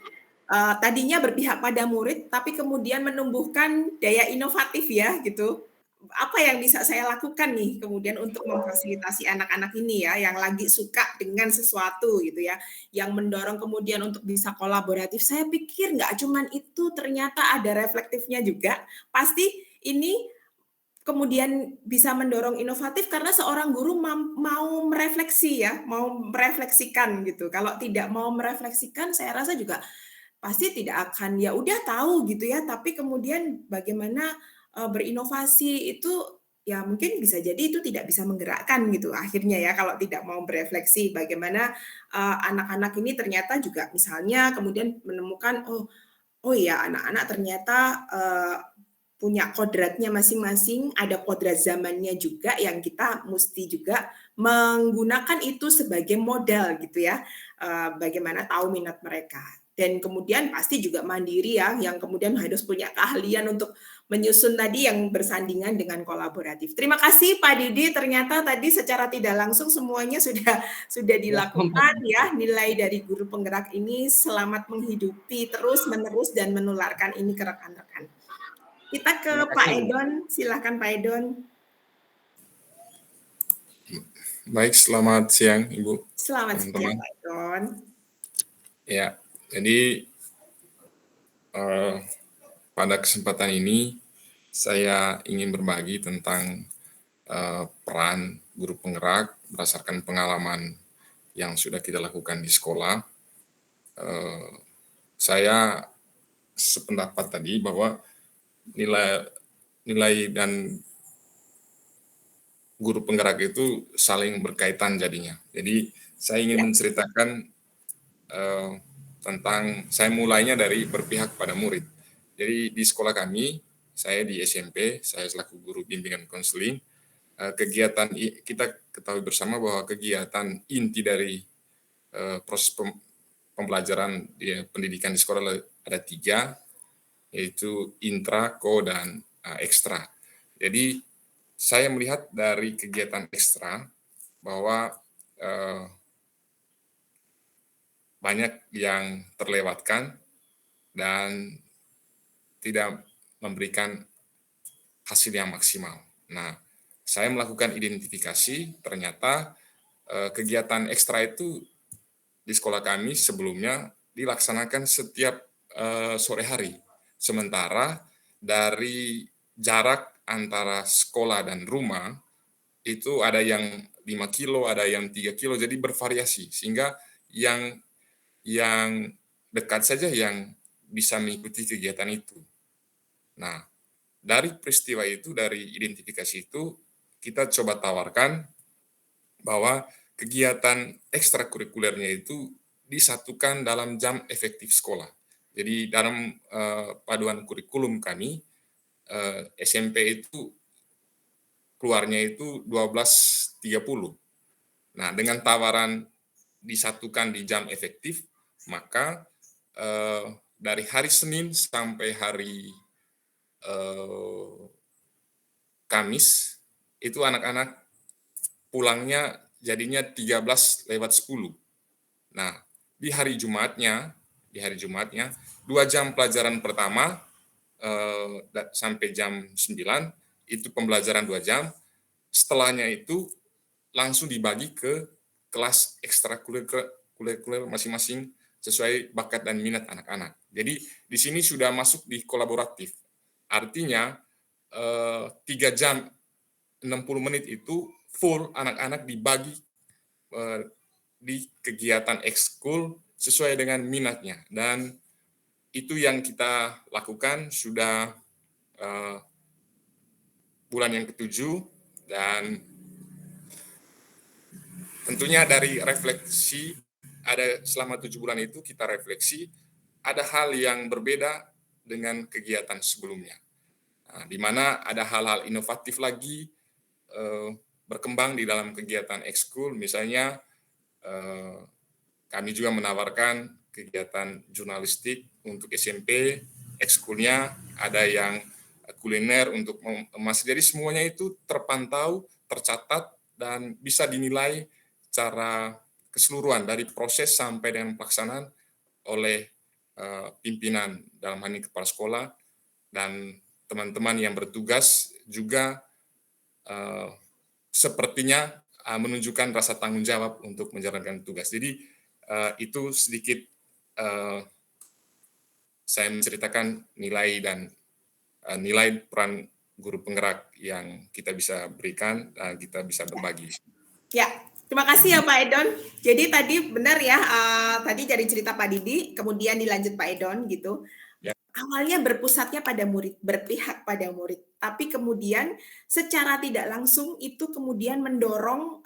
tadinya berpihak pada murid, tapi kemudian menumbuhkan daya inovatif ya gitu. Apa yang bisa saya lakukan nih kemudian untuk memfasilitasi anak-anak ini ya, yang lagi suka dengan sesuatu gitu ya, yang mendorong kemudian untuk bisa kolaboratif. Saya pikir nggak cuman itu, ternyata ada reflektifnya juga. Pasti ini kemudian bisa mendorong inovatif karena seorang guru mau merefleksi ya, mau merefleksikan gitu. Kalau tidak mau merefleksikan, saya rasa juga pasti tidak akan, ya udah tahu gitu ya, tapi kemudian bagaimana berinovasi itu ya mungkin bisa jadi itu tidak bisa menggerakkan gitu akhirnya ya, kalau tidak mau berefleksi bagaimana anak-anak ini ternyata juga misalnya kemudian menemukan oh ya anak-anak ternyata punya kodratnya masing-masing, ada kodrat zamannya juga yang kita mesti juga menggunakan itu sebagai modal gitu ya, bagaimana tahu minat mereka. Dan kemudian pasti juga mandiri ya, yang kemudian harus punya keahlian untuk menyusun tadi yang bersandingan dengan kolaboratif. Terima kasih Pak Didi, ternyata tadi secara tidak langsung semuanya sudah dilakukan ya, nilai dari guru penggerak ini selamat menghidupi terus-menerus dan menularkan ini ke rekan-rekan. Kita ke Pak Edon, silakan Pak Edon. Baik, selamat siang Ibu. Selamat siang Pak Edon. Ya, jadi pada kesempatan ini saya ingin berbagi tentang peran guru penggerak berdasarkan pengalaman yang sudah kita lakukan di sekolah. Saya sependapat tadi bahwa nilai dan guru penggerak itu saling berkaitan jadinya. Jadi saya ingin menceritakan tentang, saya mulainya dari berpihak pada murid. Jadi di sekolah kami, saya di SMP, saya selaku guru bimbingan konseling, kegiatan kita ketahui bersama bahwa kegiatan inti dari proses pembelajaran di pendidikan di sekolah ada 3, yaitu intra, ko, dan ekstra. Jadi saya melihat dari kegiatan ekstra bahwa banyak yang terlewatkan dan tidak memberikan hasil yang maksimal. Nah, saya melakukan identifikasi, ternyata kegiatan ekstra itu di sekolah kami sebelumnya dilaksanakan setiap sore hari. Sementara dari jarak antara sekolah dan rumah itu ada yang 5 kilo, ada yang 3 kilo, jadi bervariasi. Sehingga yang dekat saja yang bisa mengikuti kegiatan itu. Nah, dari peristiwa itu, dari identifikasi itu, kita coba tawarkan bahwa kegiatan ekstrakurikulernya itu disatukan dalam jam efektif sekolah. Jadi dalam paduan kurikulum kami, SMP itu keluarnya itu 12.30. Nah, dengan tawaran disatukan di jam efektif, maka dari hari Senin sampai hari Kamis, itu anak-anak pulangnya jadinya 13:10. Nah, di hari Jumatnya 2 jam pelajaran pertama sampai jam 9 itu pembelajaran 2 jam. Setelahnya itu langsung dibagi ke kelas ekstrakurikuler masing-masing sesuai bakat dan minat anak-anak. Jadi di sini sudah masuk di kolaboratif. Artinya 3 jam 60 menit itu full anak-anak dibagi di kegiatan ekskul sesuai dengan minatnya, dan itu yang kita lakukan sudah bulan yang ke-7, dan tentunya dari refleksi ada selama 7 bulan itu kita refleksi ada hal yang berbeda dengan kegiatan sebelumnya. Nah, di mana ada hal-hal inovatif lagi berkembang di dalam kegiatan ekskul, misalnya kami juga menawarkan kegiatan jurnalistik untuk SMP, ekskulnya ada yang kuliner untuk emas. Jadi semuanya itu terpantau, tercatat, dan bisa dinilai secara keseluruhan dari proses sampai dengan pelaksanaan oleh pimpinan, dalam hal ini kepala sekolah, dan teman-teman yang bertugas juga sepertinya menunjukkan rasa tanggung jawab untuk menjalankan tugas. Jadi itu sedikit saya menceritakan nilai dan nilai peran guru penggerak yang kita bisa berikan, kita bisa berbagi. Ya, terima kasih ya Pak Edon. Jadi tadi benar ya, tadi dari cerita Pak Didi, kemudian dilanjut Pak Edon gitu. Ya. Awalnya berpusatnya pada murid, berpihak pada murid, tapi kemudian secara tidak langsung itu kemudian mendorong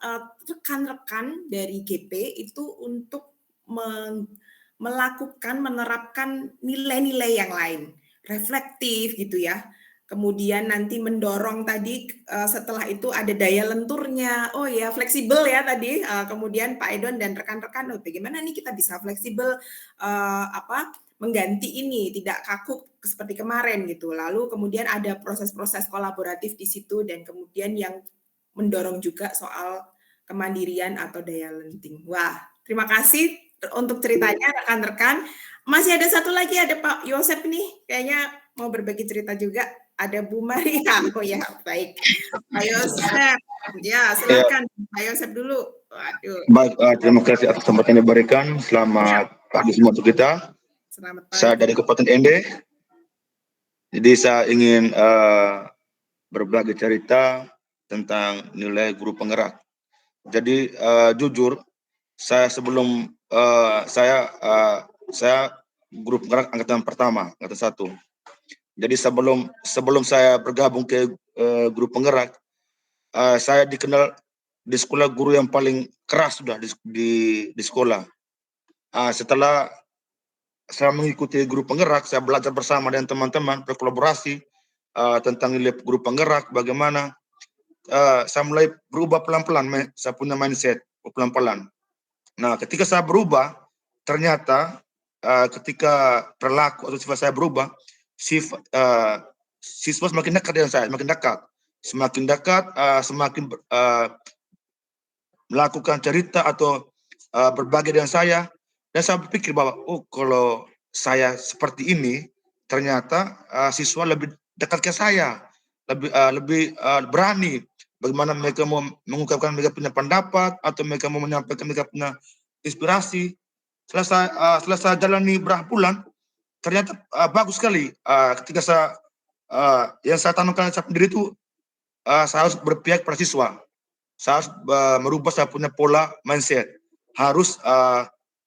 rekan-rekan dari GP itu untuk menerapkan nilai-nilai yang lain, reflektif gitu ya. Kemudian nanti mendorong tadi setelah itu ada daya lenturnya, oh ya fleksibel ya tadi. Kemudian Pak Edon dan rekan-rekan, oh, bagaimana nih kita bisa fleksibel mengganti ini, tidak kaku seperti kemarin gitu. Lalu kemudian ada proses-proses kolaboratif di situ, dan kemudian yang mendorong juga soal kemandirian atau daya lenting. Wah, terima kasih untuk ceritanya rekan-rekan. Masih ada satu lagi, ada Pak Yosep nih, kayaknya mau berbagi cerita juga. Ada Bu Maria. Oh ya, baik. Pak Yosep. Ya, silakan. Pak Yosep dulu. Waduh. Baik, terima kasih atas kesempatan yang diberikan. Selamat pagi semua untuk kita. Selamat pagi. Saya dari Kabupaten Ende. Jadi saya ingin berbagi cerita tentang nilai guru penggerak. Jadi jujur, saya sebelum saya guru penggerak angkatan pertama, angkatan 1. Jadi sebelum saya bergabung ke guru penggerak, saya dikenal di sekolah guru yang paling keras sudah di sekolah. Setelah saya mengikuti guru penggerak, saya belajar bersama dengan teman-teman, berkolaborasi tentang nilai guru penggerak, bagaimana saya mulai berubah pelan-pelan, saya punya mindset pelan-pelan. Nah, ketika saya berubah, ternyata ketika perilaku atau sifat saya berubah, siswa semakin dekat dengan saya, semakin dekat, semakin melakukan cerita atau berbagi dengan saya, dan saya berpikir bahwa oh, kalau saya seperti ini, ternyata siswa lebih dekat ke saya, lebih berani bagaimana mereka mau mengungkapkan mereka punya pendapat atau mereka mau menyampaikan mereka punya inspirasi. Setelah saya jalani berapa bulan, ternyata bagus sekali. Ketika yang saya tanamkan saya sendiri itu, saya harus berpihak pada siswa. Saya harus merubah saya punya pola mindset. Harus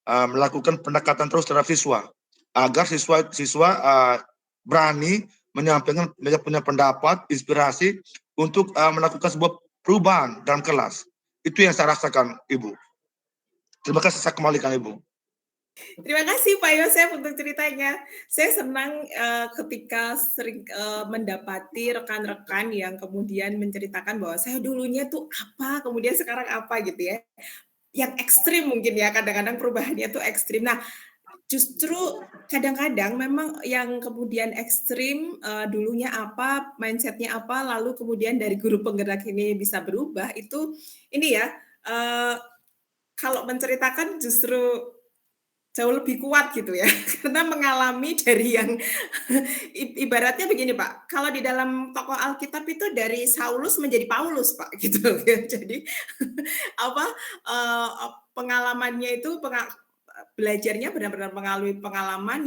melakukan pendekatan terus terhadap siswa, agar siswa berani menyampaikan, mereka punya pendapat, inspirasi untuk melakukan sebuah perubahan dalam kelas. Itu yang saya rasakan, Ibu. Terima kasih, saya kembalikan, Ibu. Terima kasih Pak Yosef untuk ceritanya. Saya senang ketika sering mendapati rekan-rekan yang kemudian menceritakan bahwa saya dulunya tuh apa, kemudian sekarang apa gitu ya. Yang ekstrim mungkin ya, kadang-kadang perubahannya tuh ekstrim. Nah, justru kadang-kadang memang yang kemudian ekstrim dulunya apa, mindsetnya apa, lalu kemudian dari guru penggerak ini bisa berubah, itu ini ya, kalau menceritakan justru jauh lebih kuat gitu ya, karena mengalami dari yang ibaratnya begini Pak, kalau di dalam tokoh Alkitab itu dari Saulus menjadi Paulus Pak, gitu ya. Jadi apa, pengalamannya itu belajarnya benar-benar mengalami pengalaman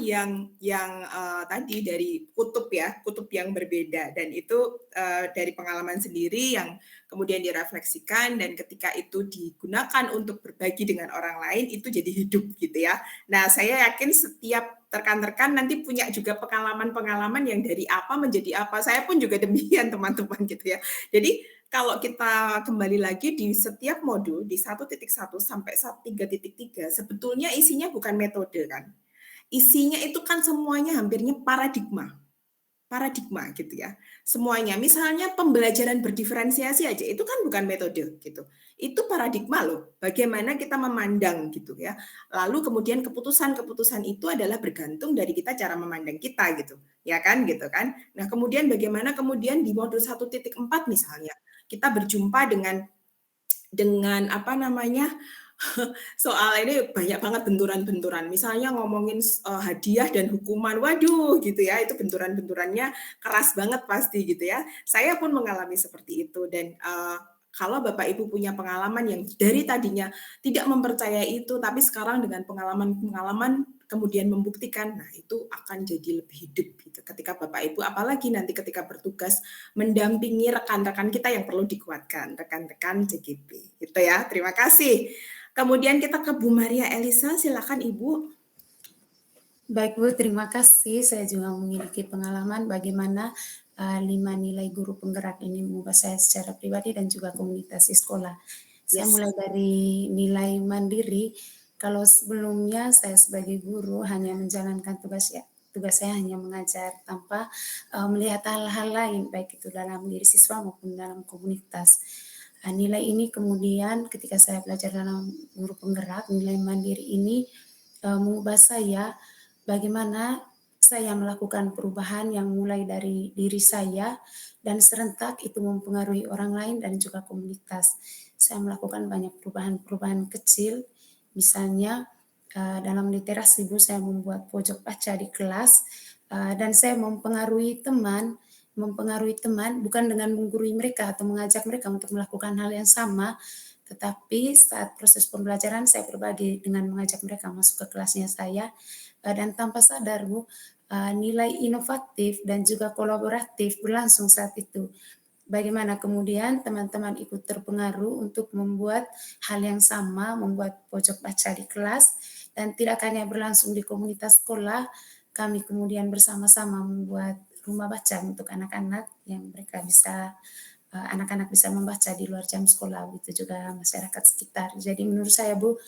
yang tadi dari kutub ya, kutub yang berbeda dan itu dari pengalaman sendiri yang kemudian direfleksikan dan ketika itu digunakan untuk berbagi dengan orang lain itu jadi hidup gitu ya. Nah, saya yakin setiap rekan-rekan nanti punya juga pengalaman-pengalaman yang dari apa menjadi apa. Saya pun juga demikian teman-teman gitu ya. Jadi kalau kita kembali lagi di setiap modul di 1.1 sampai 3.3 sebetulnya isinya bukan metode kan. Isinya itu kan semuanya hampirnya paradigma gitu ya. Semuanya, misalnya pembelajaran berdiferensiasi aja, itu kan bukan metode gitu. Itu paradigma loh, bagaimana kita memandang gitu ya. Lalu kemudian keputusan-keputusan itu adalah bergantung dari kita cara memandang kita gitu. Ya kan gitu kan. Nah, kemudian bagaimana kemudian di modul 1.4 misalnya, kita berjumpa dengan apa namanya, soal ini banyak banget benturan-benturan. Misalnya ngomongin hadiah dan hukuman, waduh gitu ya, itu benturan-benturannya keras banget pasti gitu ya. Saya pun mengalami seperti itu dan kalau Bapak Ibu punya pengalaman yang dari tadinya tidak mempercayai itu, tapi sekarang dengan pengalaman-pengalaman kemudian membuktikan, nah itu akan jadi lebih hidup gitu. Ketika Bapak Ibu, apalagi nanti ketika bertugas mendampingi rekan-rekan kita yang perlu dikuatkan, rekan-rekan CGP. Gitu ya, terima kasih. Kemudian kita ke Bu Maria Elisa, silakan Ibu. Baik Bu, terima kasih. Saya juga memiliki pengalaman bagaimana 5 nilai guru penggerak ini mengubah saya secara pribadi dan juga komunitas di sekolah. Saya mulai dari nilai mandiri. Kalau sebelumnya saya sebagai guru hanya menjalankan tugas saya hanya mengajar tanpa melihat hal-hal lain, baik itu dalam diri siswa maupun dalam komunitas. Nilai ini kemudian ketika saya belajar dalam guru penggerak, nilai mandiri ini mengubah saya bagaimana saya melakukan perubahan yang mulai dari diri saya dan serentak itu mempengaruhi orang lain dan juga komunitas. Saya melakukan banyak perubahan-perubahan kecil, misalnya dalam literasi Bu, saya membuat pojok baca di kelas dan saya mempengaruhi teman bukan dengan menggurui mereka atau mengajak mereka untuk melakukan hal yang sama, tetapi saat proses pembelajaran saya berbagi dengan mengajak mereka masuk ke kelasnya saya dan tanpa sadar Bu, nilai inovatif dan juga kolaboratif berlangsung saat itu. Bagaimana kemudian teman-teman ikut terpengaruh untuk membuat hal yang sama, membuat pojok baca di kelas, dan tidak hanya berlangsung di komunitas sekolah, kami kemudian bersama-sama membuat rumah baca untuk anak-anak yang mereka bisa anak-anak bisa membaca di luar jam sekolah, begitu juga masyarakat sekitar. Jadi menurut saya Bu,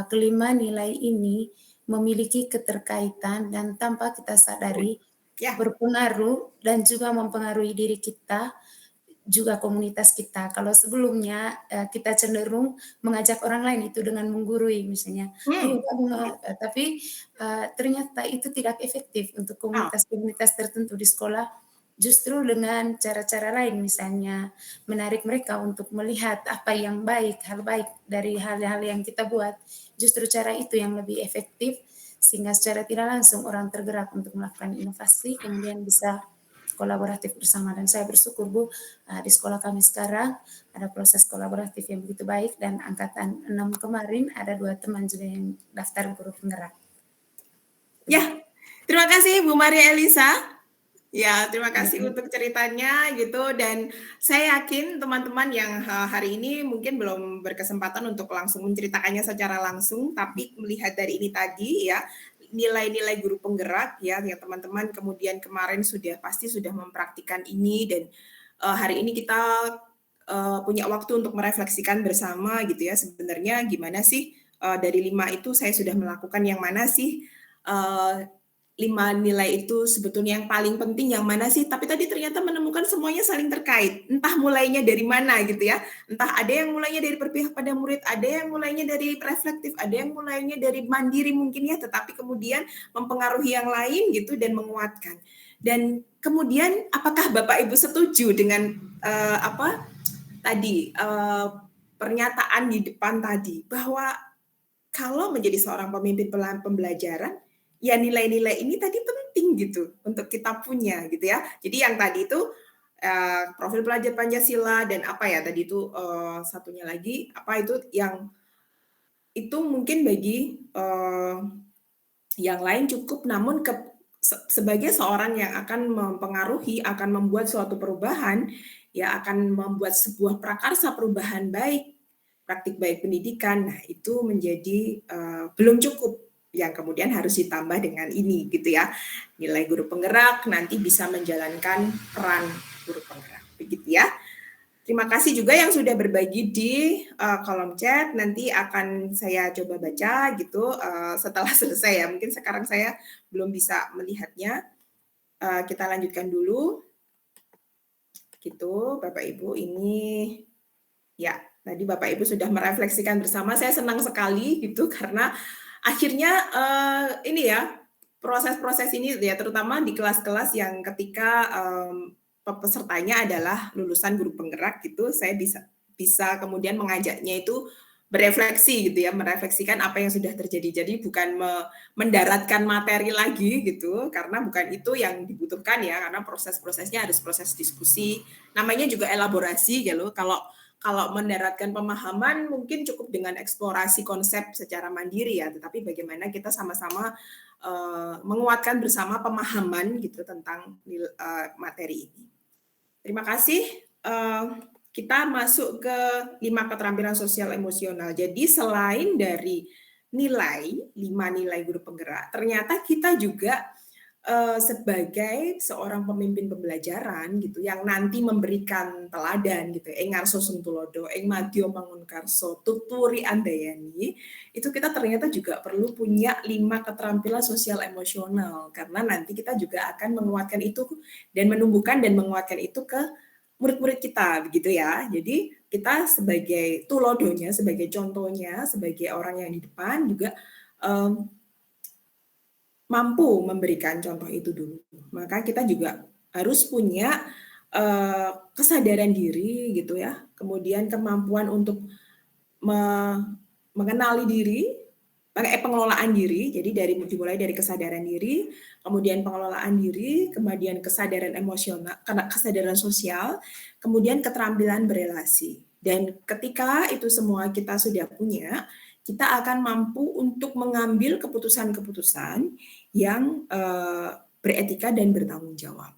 kelima nilai ini memiliki keterkaitan dan tanpa kita sadari berpengaruh dan juga mempengaruhi diri kita, juga komunitas kita. Kalau sebelumnya kita cenderung mengajak orang lain itu dengan menggurui misalnya, ayo tapi ternyata itu tidak efektif untuk komunitas-komunitas tertentu di sekolah. Justru dengan cara-cara lain, misalnya menarik mereka untuk melihat apa yang baik, hal baik dari hal-hal yang kita buat. Justru cara itu yang lebih efektif, sehingga secara tidak langsung orang tergerak untuk melakukan inovasi, kemudian bisa kolaboratif bersama. Dan saya bersyukur Bu, di sekolah kami sekarang ada proses kolaboratif yang begitu baik, dan angkatan 6 kemarin ada 2 teman juga yang daftar guru penggerak. Ya, terima kasih Bu Maria Elisa. Ya, terima kasih untuk ceritanya gitu, dan saya yakin teman-teman yang hari ini mungkin belum berkesempatan untuk langsung menceritakannya secara langsung, tapi melihat dari ini tadi ya, nilai-nilai guru penggerak ya teman-teman kemudian kemarin pasti sudah mempraktikkan ini dan hari ini kita punya waktu untuk merefleksikan bersama gitu ya sebenarnya gimana sih dari 5 itu saya sudah melakukan yang mana sih 5 nilai itu sebetulnya yang paling penting yang mana sih? Tapi tadi ternyata menemukan semuanya saling terkait. Entah mulainya dari mana gitu ya. Entah ada yang mulainya dari berpihak pada murid, ada yang mulainya dari reflektif, ada yang mulainya dari mandiri mungkin ya, tetapi kemudian mempengaruhi yang lain gitu dan menguatkan. Dan kemudian apakah Bapak Ibu setuju dengan pernyataan di depan tadi bahwa kalau menjadi seorang pemimpin pembelajaran ya nilai-nilai ini tadi penting gitu untuk kita punya gitu ya. Jadi yang tadi itu profil pelajar Pancasila dan apa ya tadi itu satunya lagi apa itu yang itu mungkin bagi yang lain cukup namun sebagai seorang yang akan mempengaruhi akan membuat suatu perubahan ya akan membuat sebuah prakarsa perubahan baik praktik baik pendidikan nah itu menjadi belum cukup yang kemudian harus ditambah dengan ini gitu ya nilai guru penggerak nanti bisa menjalankan peran guru penggerak begitu ya. Terima kasih juga yang sudah berbagi di kolom chat nanti akan saya coba baca gitu setelah selesai ya mungkin sekarang saya belum bisa melihatnya kita lanjutkan dulu gitu Bapak Ibu ini ya tadi Bapak Ibu sudah merefleksikan bersama saya senang sekali gitu karena akhirnya ini ya proses-proses ini ya terutama di kelas-kelas yang ketika pesertanya adalah lulusan guru penggerak gitu saya bisa kemudian mengajaknya itu berefleksi gitu ya merefleksikan apa yang sudah terjadi jadi bukan mendaratkan materi lagi gitu karena bukan itu yang dibutuhkan ya karena proses-prosesnya harus proses diskusi namanya juga elaborasi ya loh kalau mendaratkan pemahaman mungkin cukup dengan eksplorasi konsep secara mandiri ya, tetapi bagaimana kita sama-sama menguatkan bersama pemahaman gitu tentang materi ini. Terima kasih. Kita masuk ke 5 keterampilan sosial emosional. Jadi selain dari 5 nilai guru penggerak, ternyata kita juga sebagai seorang pemimpin pembelajaran gitu yang nanti memberikan teladan gitu ing ngarso suntulodo ing madya mangunkarso tuturi andayani itu kita ternyata juga perlu punya 5 keterampilan sosial emosional karena nanti kita juga akan menguatkan itu dan menumbuhkan dan menguatkan itu ke murid-murid kita begitu ya. Jadi kita sebagai tulodonya, sebagai contohnya, sebagai orang yang di depan juga mampu memberikan contoh itu dulu. Maka kita juga harus punya kesadaran diri gitu ya. Kemudian kemampuan untuk mengenali diri, pengelolaan diri. Jadi dimulai dari kesadaran diri, kemudian pengelolaan diri, kemudian kesadaran emosional, kesadaran sosial, kemudian keterampilan berelasi. Dan ketika itu semua kita sudah punya, kita akan mampu untuk mengambil keputusan-keputusan yang beretika dan bertanggung jawab,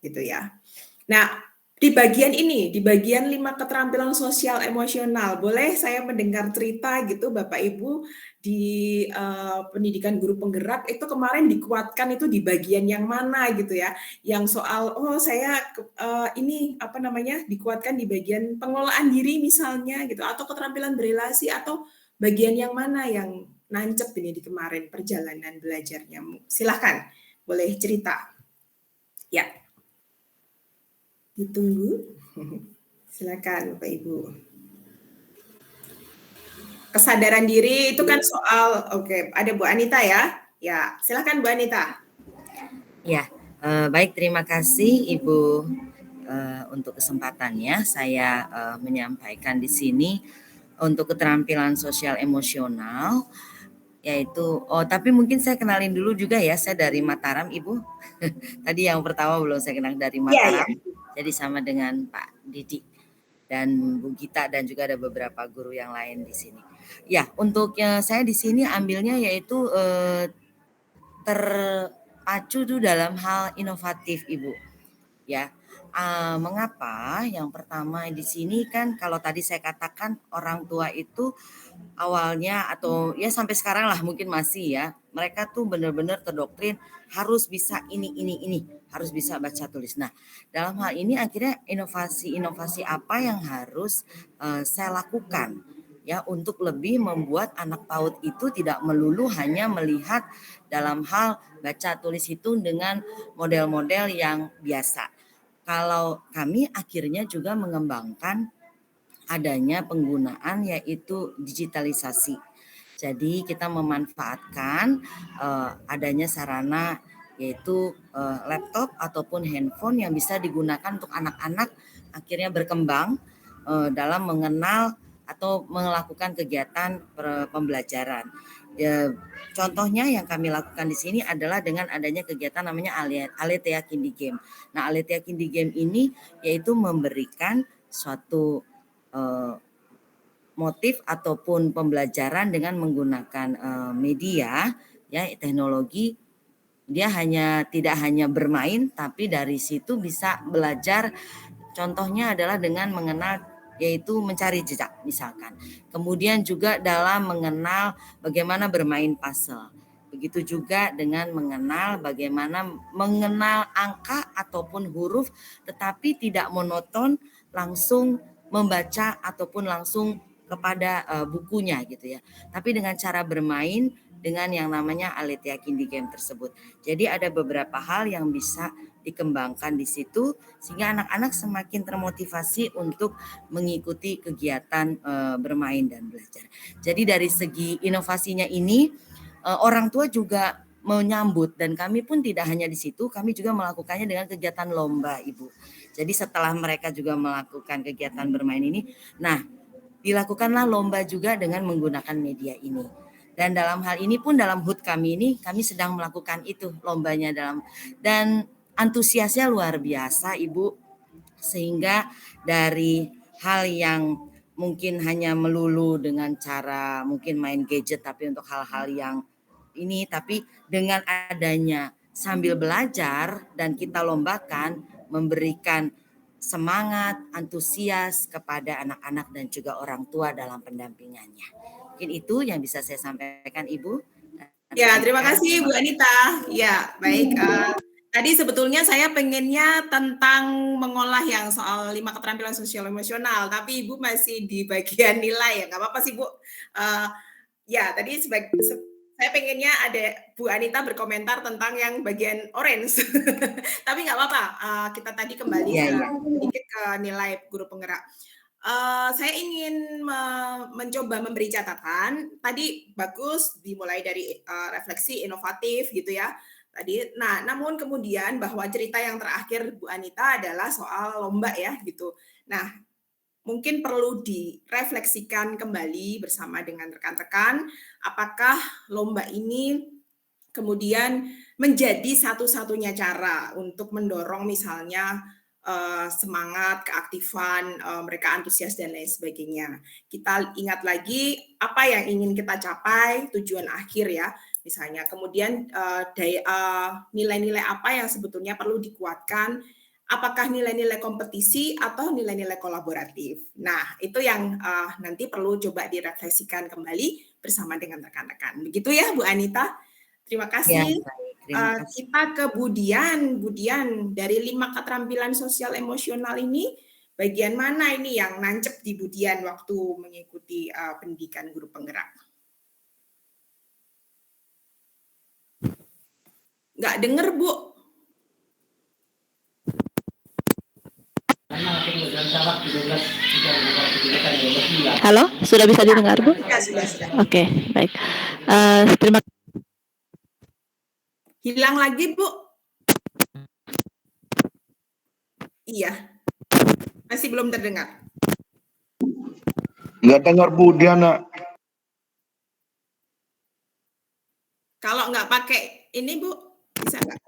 gitu ya. Nah, di bagian ini, di bagian 5 keterampilan sosial emosional, boleh saya mendengar cerita gitu Bapak Ibu di pendidikan guru penggerak itu kemarin dikuatkan itu di bagian yang mana gitu ya? Yang soal saya ini dikuatkan di bagian pengelolaan diri misalnya gitu atau keterampilan berelasi atau bagian yang mana yang nancep ini di kemarin perjalanan belajarnya? Silahkan, boleh cerita. Ya. Ditunggu. Silakan Bapak Ibu. Kesadaran diri itu kan soal, oke, ada Bu Anita ya? Ya, silakan Bu Anita. Ya, baik terima kasih Ibu untuk kesempatannya. Saya menyampaikan di sini untuk keterampilan sosial emosional yaitu tapi mungkin saya kenalin dulu juga ya, saya dari Mataram Ibu. Tadi yang pertama belum saya kenal dari Mataram. Ya. Jadi sama dengan Pak Didi dan Bu Gita dan juga ada beberapa guru yang lain di sini. Ya, untuk saya di sini ambilnya yaitu terpacu tuh dalam hal inovatif Ibu. Ya. Mengapa? Yang pertama di sini kan kalau tadi saya katakan orang tua itu awalnya atau ya sampai sekarang lah mungkin masih ya, mereka tuh benar-benar terdoktrin harus bisa ini, harus bisa baca tulis. Nah, dalam hal ini akhirnya inovasi-inovasi apa yang harus saya lakukan ya untuk lebih membuat anak PAUD itu tidak melulu hanya melihat dalam hal baca tulis hitung dengan model-model yang biasa. Kalau kami akhirnya juga mengembangkan adanya penggunaan yaitu digitalisasi. Jadi kita memanfaatkan adanya sarana yaitu laptop ataupun handphone yang bisa digunakan untuk anak-anak akhirnya berkembang dalam mengenal atau melakukan kegiatan pembelajaran. Ya, contohnya yang kami lakukan di sini adalah dengan adanya kegiatan namanya Aletheia Kindi Game. Nah, Aletheia Kindi Game ini yaitu memberikan suatu motif ataupun pembelajaran dengan menggunakan media ya teknologi. Dia tidak hanya bermain tapi dari situ bisa belajar. Contohnya adalah dengan mengenal yaitu mencari jejak misalkan. Kemudian juga dalam mengenal bagaimana bermain puzzle. Begitu juga dengan bagaimana mengenal angka ataupun huruf tetapi tidak monoton langsung membaca ataupun langsung kepada bukunya gitu ya. Tapi dengan cara bermain dengan yang namanya Aletheia Kindi Game tersebut. Jadi ada beberapa hal yang bisa dikembangkan di situ sehingga anak-anak semakin termotivasi untuk mengikuti kegiatan bermain dan belajar. Jadi dari segi inovasinya ini orang tua juga menyambut dan kami pun tidak hanya di situ, kami juga melakukannya dengan kegiatan lomba, Ibu. Jadi setelah mereka juga melakukan kegiatan bermain ini, nah dilakukanlah lomba juga dengan menggunakan media ini. Dan dalam hal ini pun dalam HUT kami ini kami sedang melakukan itu lombanya dan antusiasnya luar biasa Ibu, sehingga dari hal yang mungkin hanya melulu dengan cara mungkin main gadget tapi untuk hal-hal yang ini, tapi dengan adanya sambil belajar dan kita lombakan memberikan semangat, antusias kepada anak-anak dan juga orang tua dalam pendampingannya. Mungkin itu yang bisa saya sampaikan Ibu. Ya, terima kasih Bu Anita. Ya, baik. Tadi sebetulnya saya pengennya tentang mengolah yang soal 5 keterampilan sosial emosional, tapi Ibu masih di bagian nilai ya, nggak apa-apa sih Bu. Ya, tadi saya pengennya ada Bu Anita berkomentar tentang yang bagian orange, tapi nggak apa-apa. Kita tadi kembali sedikit ke nilai guru penggerak. Saya ingin mencoba memberi catatan. Tadi bagus dimulai dari refleksi inovatif gitu ya. Tadi, nah namun kemudian bahwa cerita yang terakhir Bu Anita adalah soal lomba ya gitu. Nah mungkin perlu direfleksikan kembali bersama dengan rekan-rekan, apakah lomba ini kemudian menjadi satu-satunya cara untuk mendorong misalnya semangat, keaktifan, mereka antusias dan lain sebagainya. Kita ingat lagi apa yang ingin kita capai, tujuan akhir ya, misalnya. Kemudian nilai-nilai apa yang sebetulnya perlu dikuatkan, apakah nilai-nilai kompetisi atau nilai-nilai kolaboratif. Nah, itu yang nanti perlu coba direfleksikan kembali bersama dengan rekan-rekan. Begitu ya, Bu Anita. Terima kasih. Ya, kita ke Budian dari 5 keterampilan sosial emosional ini, bagian mana ini yang nancep di Budian waktu mengikuti pendidikan guru penggerak? Nggak denger, Bu. Halo, sudah bisa didengar, Bu? Ya, sudah. Oke, baik. Terima kasih. Hilang lagi, Bu. Iya. Masih belum terdengar. Nggak dengar Bu Diana. Kalau nggak pakai ini, Bu, bisa nggak?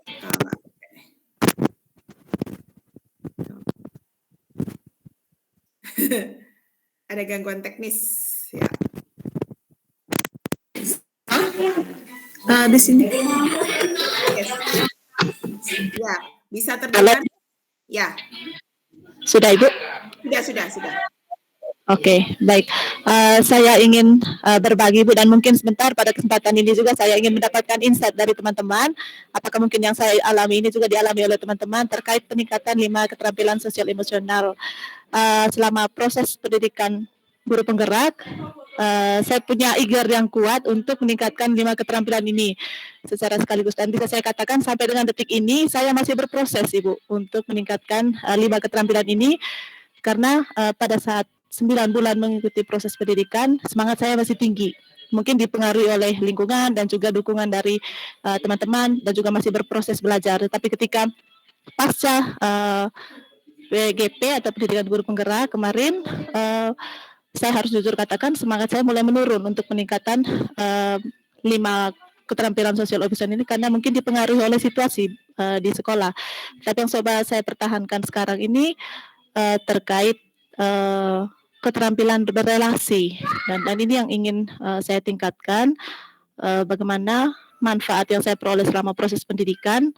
Ada gangguan teknis. Ya. Di sini. Yes. Ya, bisa terdengar? Ya, Sudah, Ibu? sudah. Oke, baik. Saya ingin berbagi, Bu, dan mungkin sebentar pada kesempatan ini juga saya ingin mendapatkan insight dari teman-teman. Apakah mungkin yang saya alami ini juga dialami oleh teman-teman terkait peningkatan 5 keterampilan sosial emosional selama proses pendidikan guru penggerak. Saya punya eager yang kuat untuk meningkatkan 5 keterampilan ini secara sekaligus, dan bisa saya katakan sampai dengan detik ini saya masih berproses, Ibu, untuk meningkatkan 5 keterampilan ini, karena pada saat 9 bulan mengikuti proses pendidikan, semangat saya masih tinggi. Mungkin dipengaruhi oleh lingkungan dan juga dukungan dari teman-teman, dan juga masih berproses belajar. Tetapi ketika pasca PGP atau pendidikan guru penggerak kemarin, saya harus jujur katakan semangat saya mulai menurun untuk peningkatan 5 keterampilan sosial emosional ini, karena mungkin dipengaruhi oleh situasi di sekolah. Tapi yang coba saya pertahankan sekarang ini terkait keterampilan berrelasi, dan ini yang ingin saya tingkatkan, bagaimana manfaat yang saya peroleh selama proses pendidikan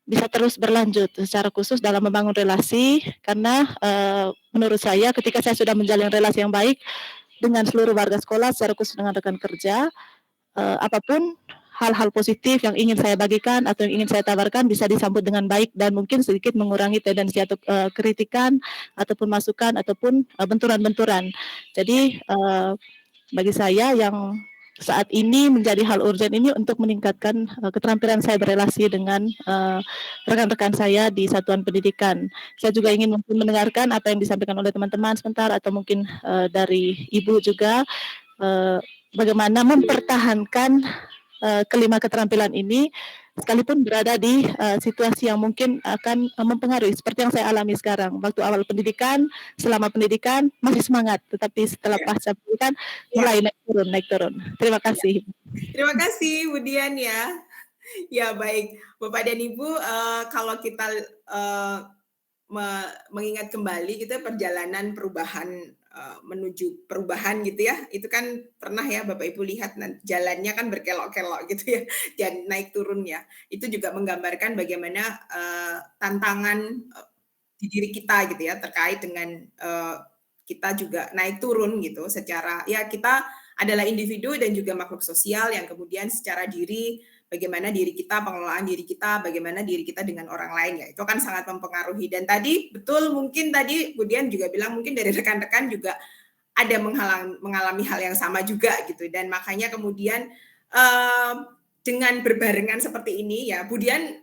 bisa terus berlanjut secara khusus dalam membangun relasi, karena menurut saya ketika saya sudah menjalin relasi yang baik dengan seluruh warga sekolah, secara khusus dengan rekan kerja, apapun hal-hal positif yang ingin saya bagikan atau yang ingin saya tawarkan bisa disambut dengan baik, dan mungkin sedikit mengurangi tendensi atau kritikan ataupun masukan ataupun benturan-benturan. Jadi bagi saya yang saat ini menjadi hal urgent ini untuk meningkatkan keterampilan saya berelasi dengan rekan-rekan saya di satuan pendidikan. Saya juga ingin mungkin mendengarkan apa yang disampaikan oleh teman-teman sebentar, atau mungkin dari Ibu juga, bagaimana mempertahankan kelima keterampilan ini sekalipun berada di situasi yang mungkin akan mempengaruhi seperti yang saya alami sekarang. Waktu awal pendidikan, selama pendidikan masih semangat, tetapi setelah pasca pendidikan mulai naik turun. Terima kasih. Terima kasih Bu Dian ya. Ya baik, Bapak dan Ibu, kalau kita mengingat kembali gitu perjalanan perubahan menuju perubahan gitu ya, itu kan pernah ya Bapak Ibu lihat jalannya kan berkelok-kelok gitu ya, dan naik turun ya. Itu juga menggambarkan bagaimana tantangan di diri kita gitu ya, terkait dengan kita juga naik turun gitu secara, ya kita adalah individu dan juga makhluk sosial yang kemudian secara diri, bagaimana diri kita, pengelolaan diri kita, bagaimana diri kita dengan orang lain ya, itu kan sangat mempengaruhi. Dan tadi betul, mungkin tadi Bu Dian juga bilang mungkin dari rekan-rekan juga ada mengalami hal yang sama juga gitu, dan makanya kemudian dengan berbarengan seperti ini ya, Bu Dian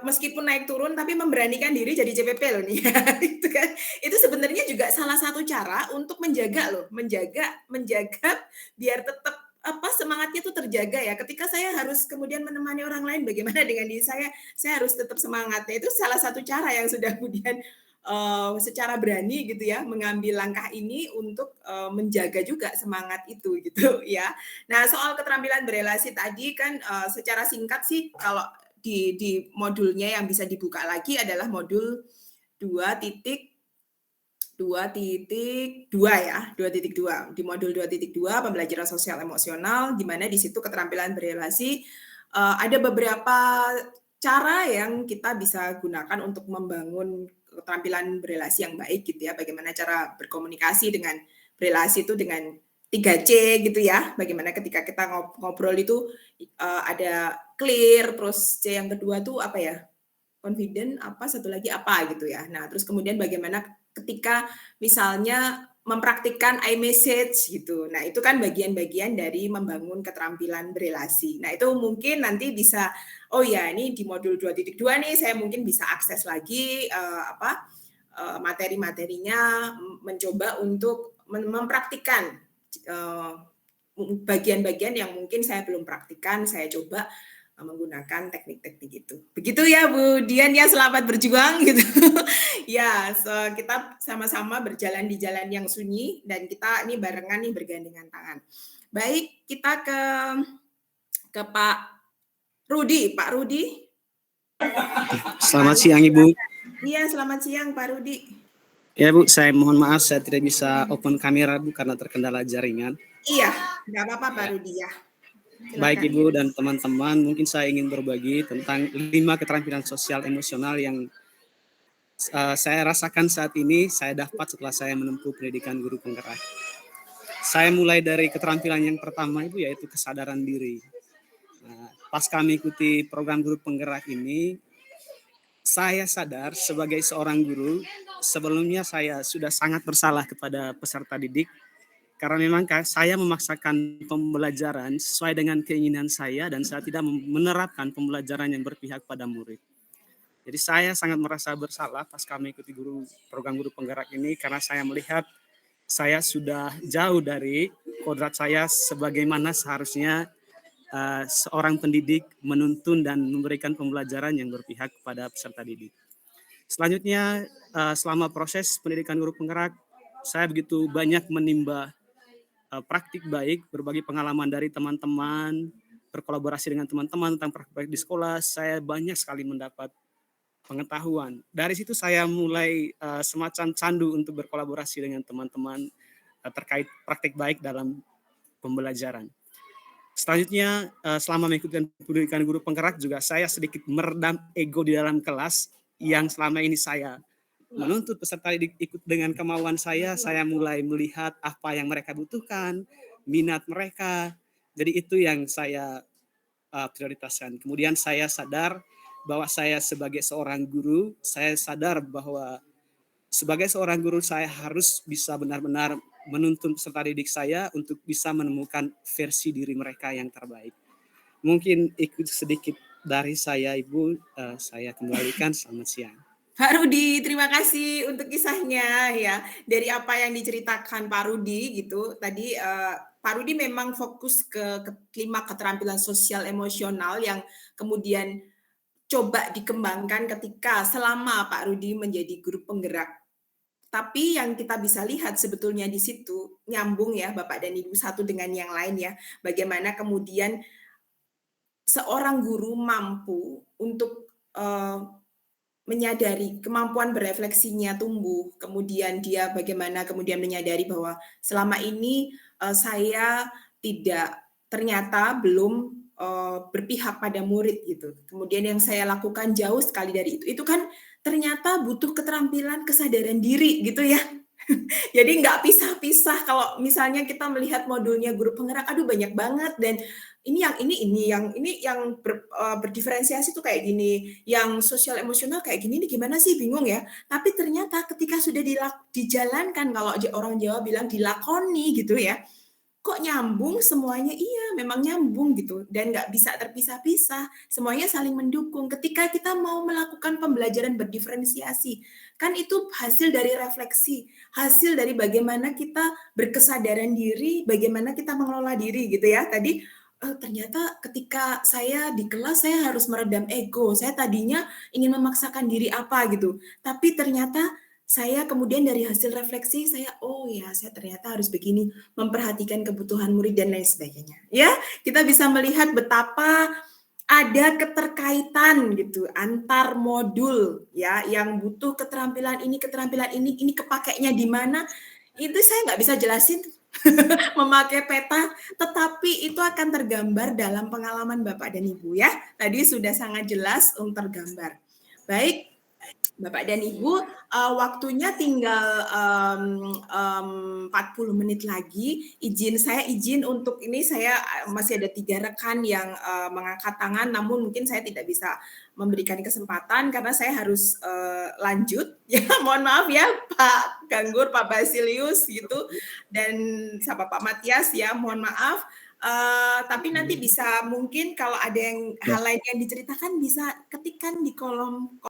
meskipun naik turun tapi memberanikan diri jadi CPP loh nih. Itu kan, itu sebenarnya juga salah satu cara untuk menjaga biar tetap semangatnya tuh terjaga ya. Ketika saya harus kemudian menemani orang lain, bagaimana dengan diri saya harus tetap semangat. Itu salah satu cara yang sudah kemudian secara berani gitu ya mengambil langkah ini untuk menjaga juga semangat itu gitu ya. Nah, soal keterampilan berelasi tadi kan secara singkat sih, kalau di modulnya yang bisa dibuka lagi adalah modul 2.2 ya, 2.2. Di modul 2.2 pembelajaran sosial emosional, di mana di situ keterampilan berelasi ada beberapa cara yang kita bisa gunakan untuk membangun keterampilan berelasi yang baik gitu ya. Bagaimana cara berkomunikasi dengan berelasi itu dengan 3C gitu ya. Bagaimana ketika kita ngobrol itu ada clear, terus C yang kedua tuh apa ya? Confident, apa satu lagi apa gitu ya. Nah, terus kemudian bagaimana ketika misalnya mempraktikkan iMessage gitu. Nah, itu kan bagian-bagian dari membangun keterampilan berelasi. Nah, itu mungkin nanti bisa, oh ya ini di modul 2.2 nih saya mungkin bisa akses lagi materi-materinya, mencoba untuk mempraktikkan bagian-bagian yang mungkin saya belum praktikkan, saya coba menggunakan teknik-teknik itu. Begitu ya Bu Dian ya, selamat berjuang gitu. Ya, kita sama-sama berjalan di jalan yang sunyi dan kita ini barengan nih bergandengan tangan. Baik, kita ke Pak Rudi. Pak Rudi. Selamat siang Ibu. Iya, selamat siang Pak Rudi. Ya Bu, saya mohon maaf saya tidak bisa open kamera Bu karena terkendala jaringan. Iya, nggak apa-apa Pak Rudi ya. Silakan. Baik Ibu dan teman-teman, mungkin saya ingin berbagi tentang 5 keterampilan sosial emosional yang saya rasakan saat ini saya dapat setelah saya menempuh pendidikan guru penggerak. Saya mulai dari keterampilan yang pertama itu yaitu kesadaran diri. Nah, pas kami ikuti program guru penggerak ini, saya sadar sebagai seorang guru, sebelumnya saya sudah sangat bersalah kepada peserta didik karena memang saya memaksakan pembelajaran sesuai dengan keinginan saya dan saya tidak menerapkan pembelajaran yang berpihak pada murid. Jadi saya sangat merasa bersalah pas kami ikuti program guru penggerak ini karena saya melihat saya sudah jauh dari kodrat saya sebagaimana seharusnya seorang pendidik menuntun dan memberikan pembelajaran yang berpihak kepada peserta didik. Selanjutnya, selama proses pendidikan guru penggerak, saya begitu banyak menimba praktik baik, berbagi pengalaman dari teman-teman, berkolaborasi dengan teman-teman tentang praktik baik di sekolah. Saya banyak sekali mendapat pengetahuan. Dari situ saya mulai semacam candu untuk berkolaborasi dengan teman-teman terkait praktik baik dalam pembelajaran. Selanjutnya, selama mengikuti pendidikan guru penggerak juga saya sedikit meredam ego di dalam kelas yang selama ini saya menuntut peserta didik ikut dengan kemauan saya mulai melihat apa yang mereka butuhkan, minat mereka. Jadi itu yang saya prioritaskan. Kemudian saya sadar bahwa saya sebagai seorang guru, saya sadar bahwa sebagai seorang guru saya harus bisa benar-benar menuntun peserta didik saya untuk bisa menemukan versi diri mereka yang terbaik. Mungkin ikut sedikit dari saya, Ibu. Saya kembalikan. Selamat siang. Pak Rudi, terima kasih untuk kisahnya ya. Dari apa yang diceritakan Pak Rudi gitu, tadi Pak Rudi memang fokus ke 5 keterampilan sosial emosional yang kemudian coba dikembangkan ketika selama Pak Rudi menjadi guru penggerak. Tapi yang kita bisa lihat sebetulnya di situ nyambung ya Bapak dan Ibu satu dengan yang lain ya. Bagaimana kemudian seorang guru mampu untuk menyadari kemampuan berefleksinya tumbuh, kemudian dia bagaimana kemudian menyadari bahwa selama ini saya ternyata belum berpihak pada murid gitu. Kemudian yang saya lakukan jauh sekali dari itu. Itu kan ternyata butuh keterampilan kesadaran diri gitu ya. Jadi nggak pisah-pisah kalau misalnya kita melihat modulnya guru penggerak, aduh banyak banget dan ini yang berdiferensiasi tuh kayak gini, yang sosial emosional kayak gini, ini gimana sih bingung ya. Tapi ternyata ketika sudah dijalankan, kalau orang Jawa bilang dilakoni gitu ya, kok nyambung semuanya? Iya, memang nyambung gitu dan nggak bisa terpisah-pisah. Semuanya saling mendukung. Ketika kita mau melakukan pembelajaran berdiferensiasi, kan itu hasil dari refleksi, hasil dari bagaimana kita berkesadaran diri, bagaimana kita mengelola diri gitu ya. Tadi ternyata ketika saya di kelas saya harus meredam ego. Saya tadinya ingin memaksakan diri apa gitu, tapi ternyata saya kemudian dari hasil refleksi saya, oh ya saya ternyata harus begini, memperhatikan kebutuhan murid dan lain sebagainya. Ya, kita bisa melihat betapa ada keterkaitan gitu antar modul ya yang butuh keterampilan ini kepakainya di mana, itu saya nggak bisa jelasin memakai peta, tetapi itu akan tergambar dalam pengalaman Bapak dan Ibu ya. Tadi sudah sangat jelas tergambar. Baik, Bapak dan Ibu, waktunya tinggal 40 menit lagi. Izin untuk ini saya masih ada 3 rekan yang mengangkat tangan, namun mungkin saya tidak bisa memberikan kesempatan karena saya harus lanjut. Ya, mohon maaf ya Pak Ganggur, Pak Basilius gitu, dan sama Pak Matias ya, mohon maaf. Tapi nanti bisa mungkin kalau ada hal lain yang diceritakan bisa ketikkan di kolom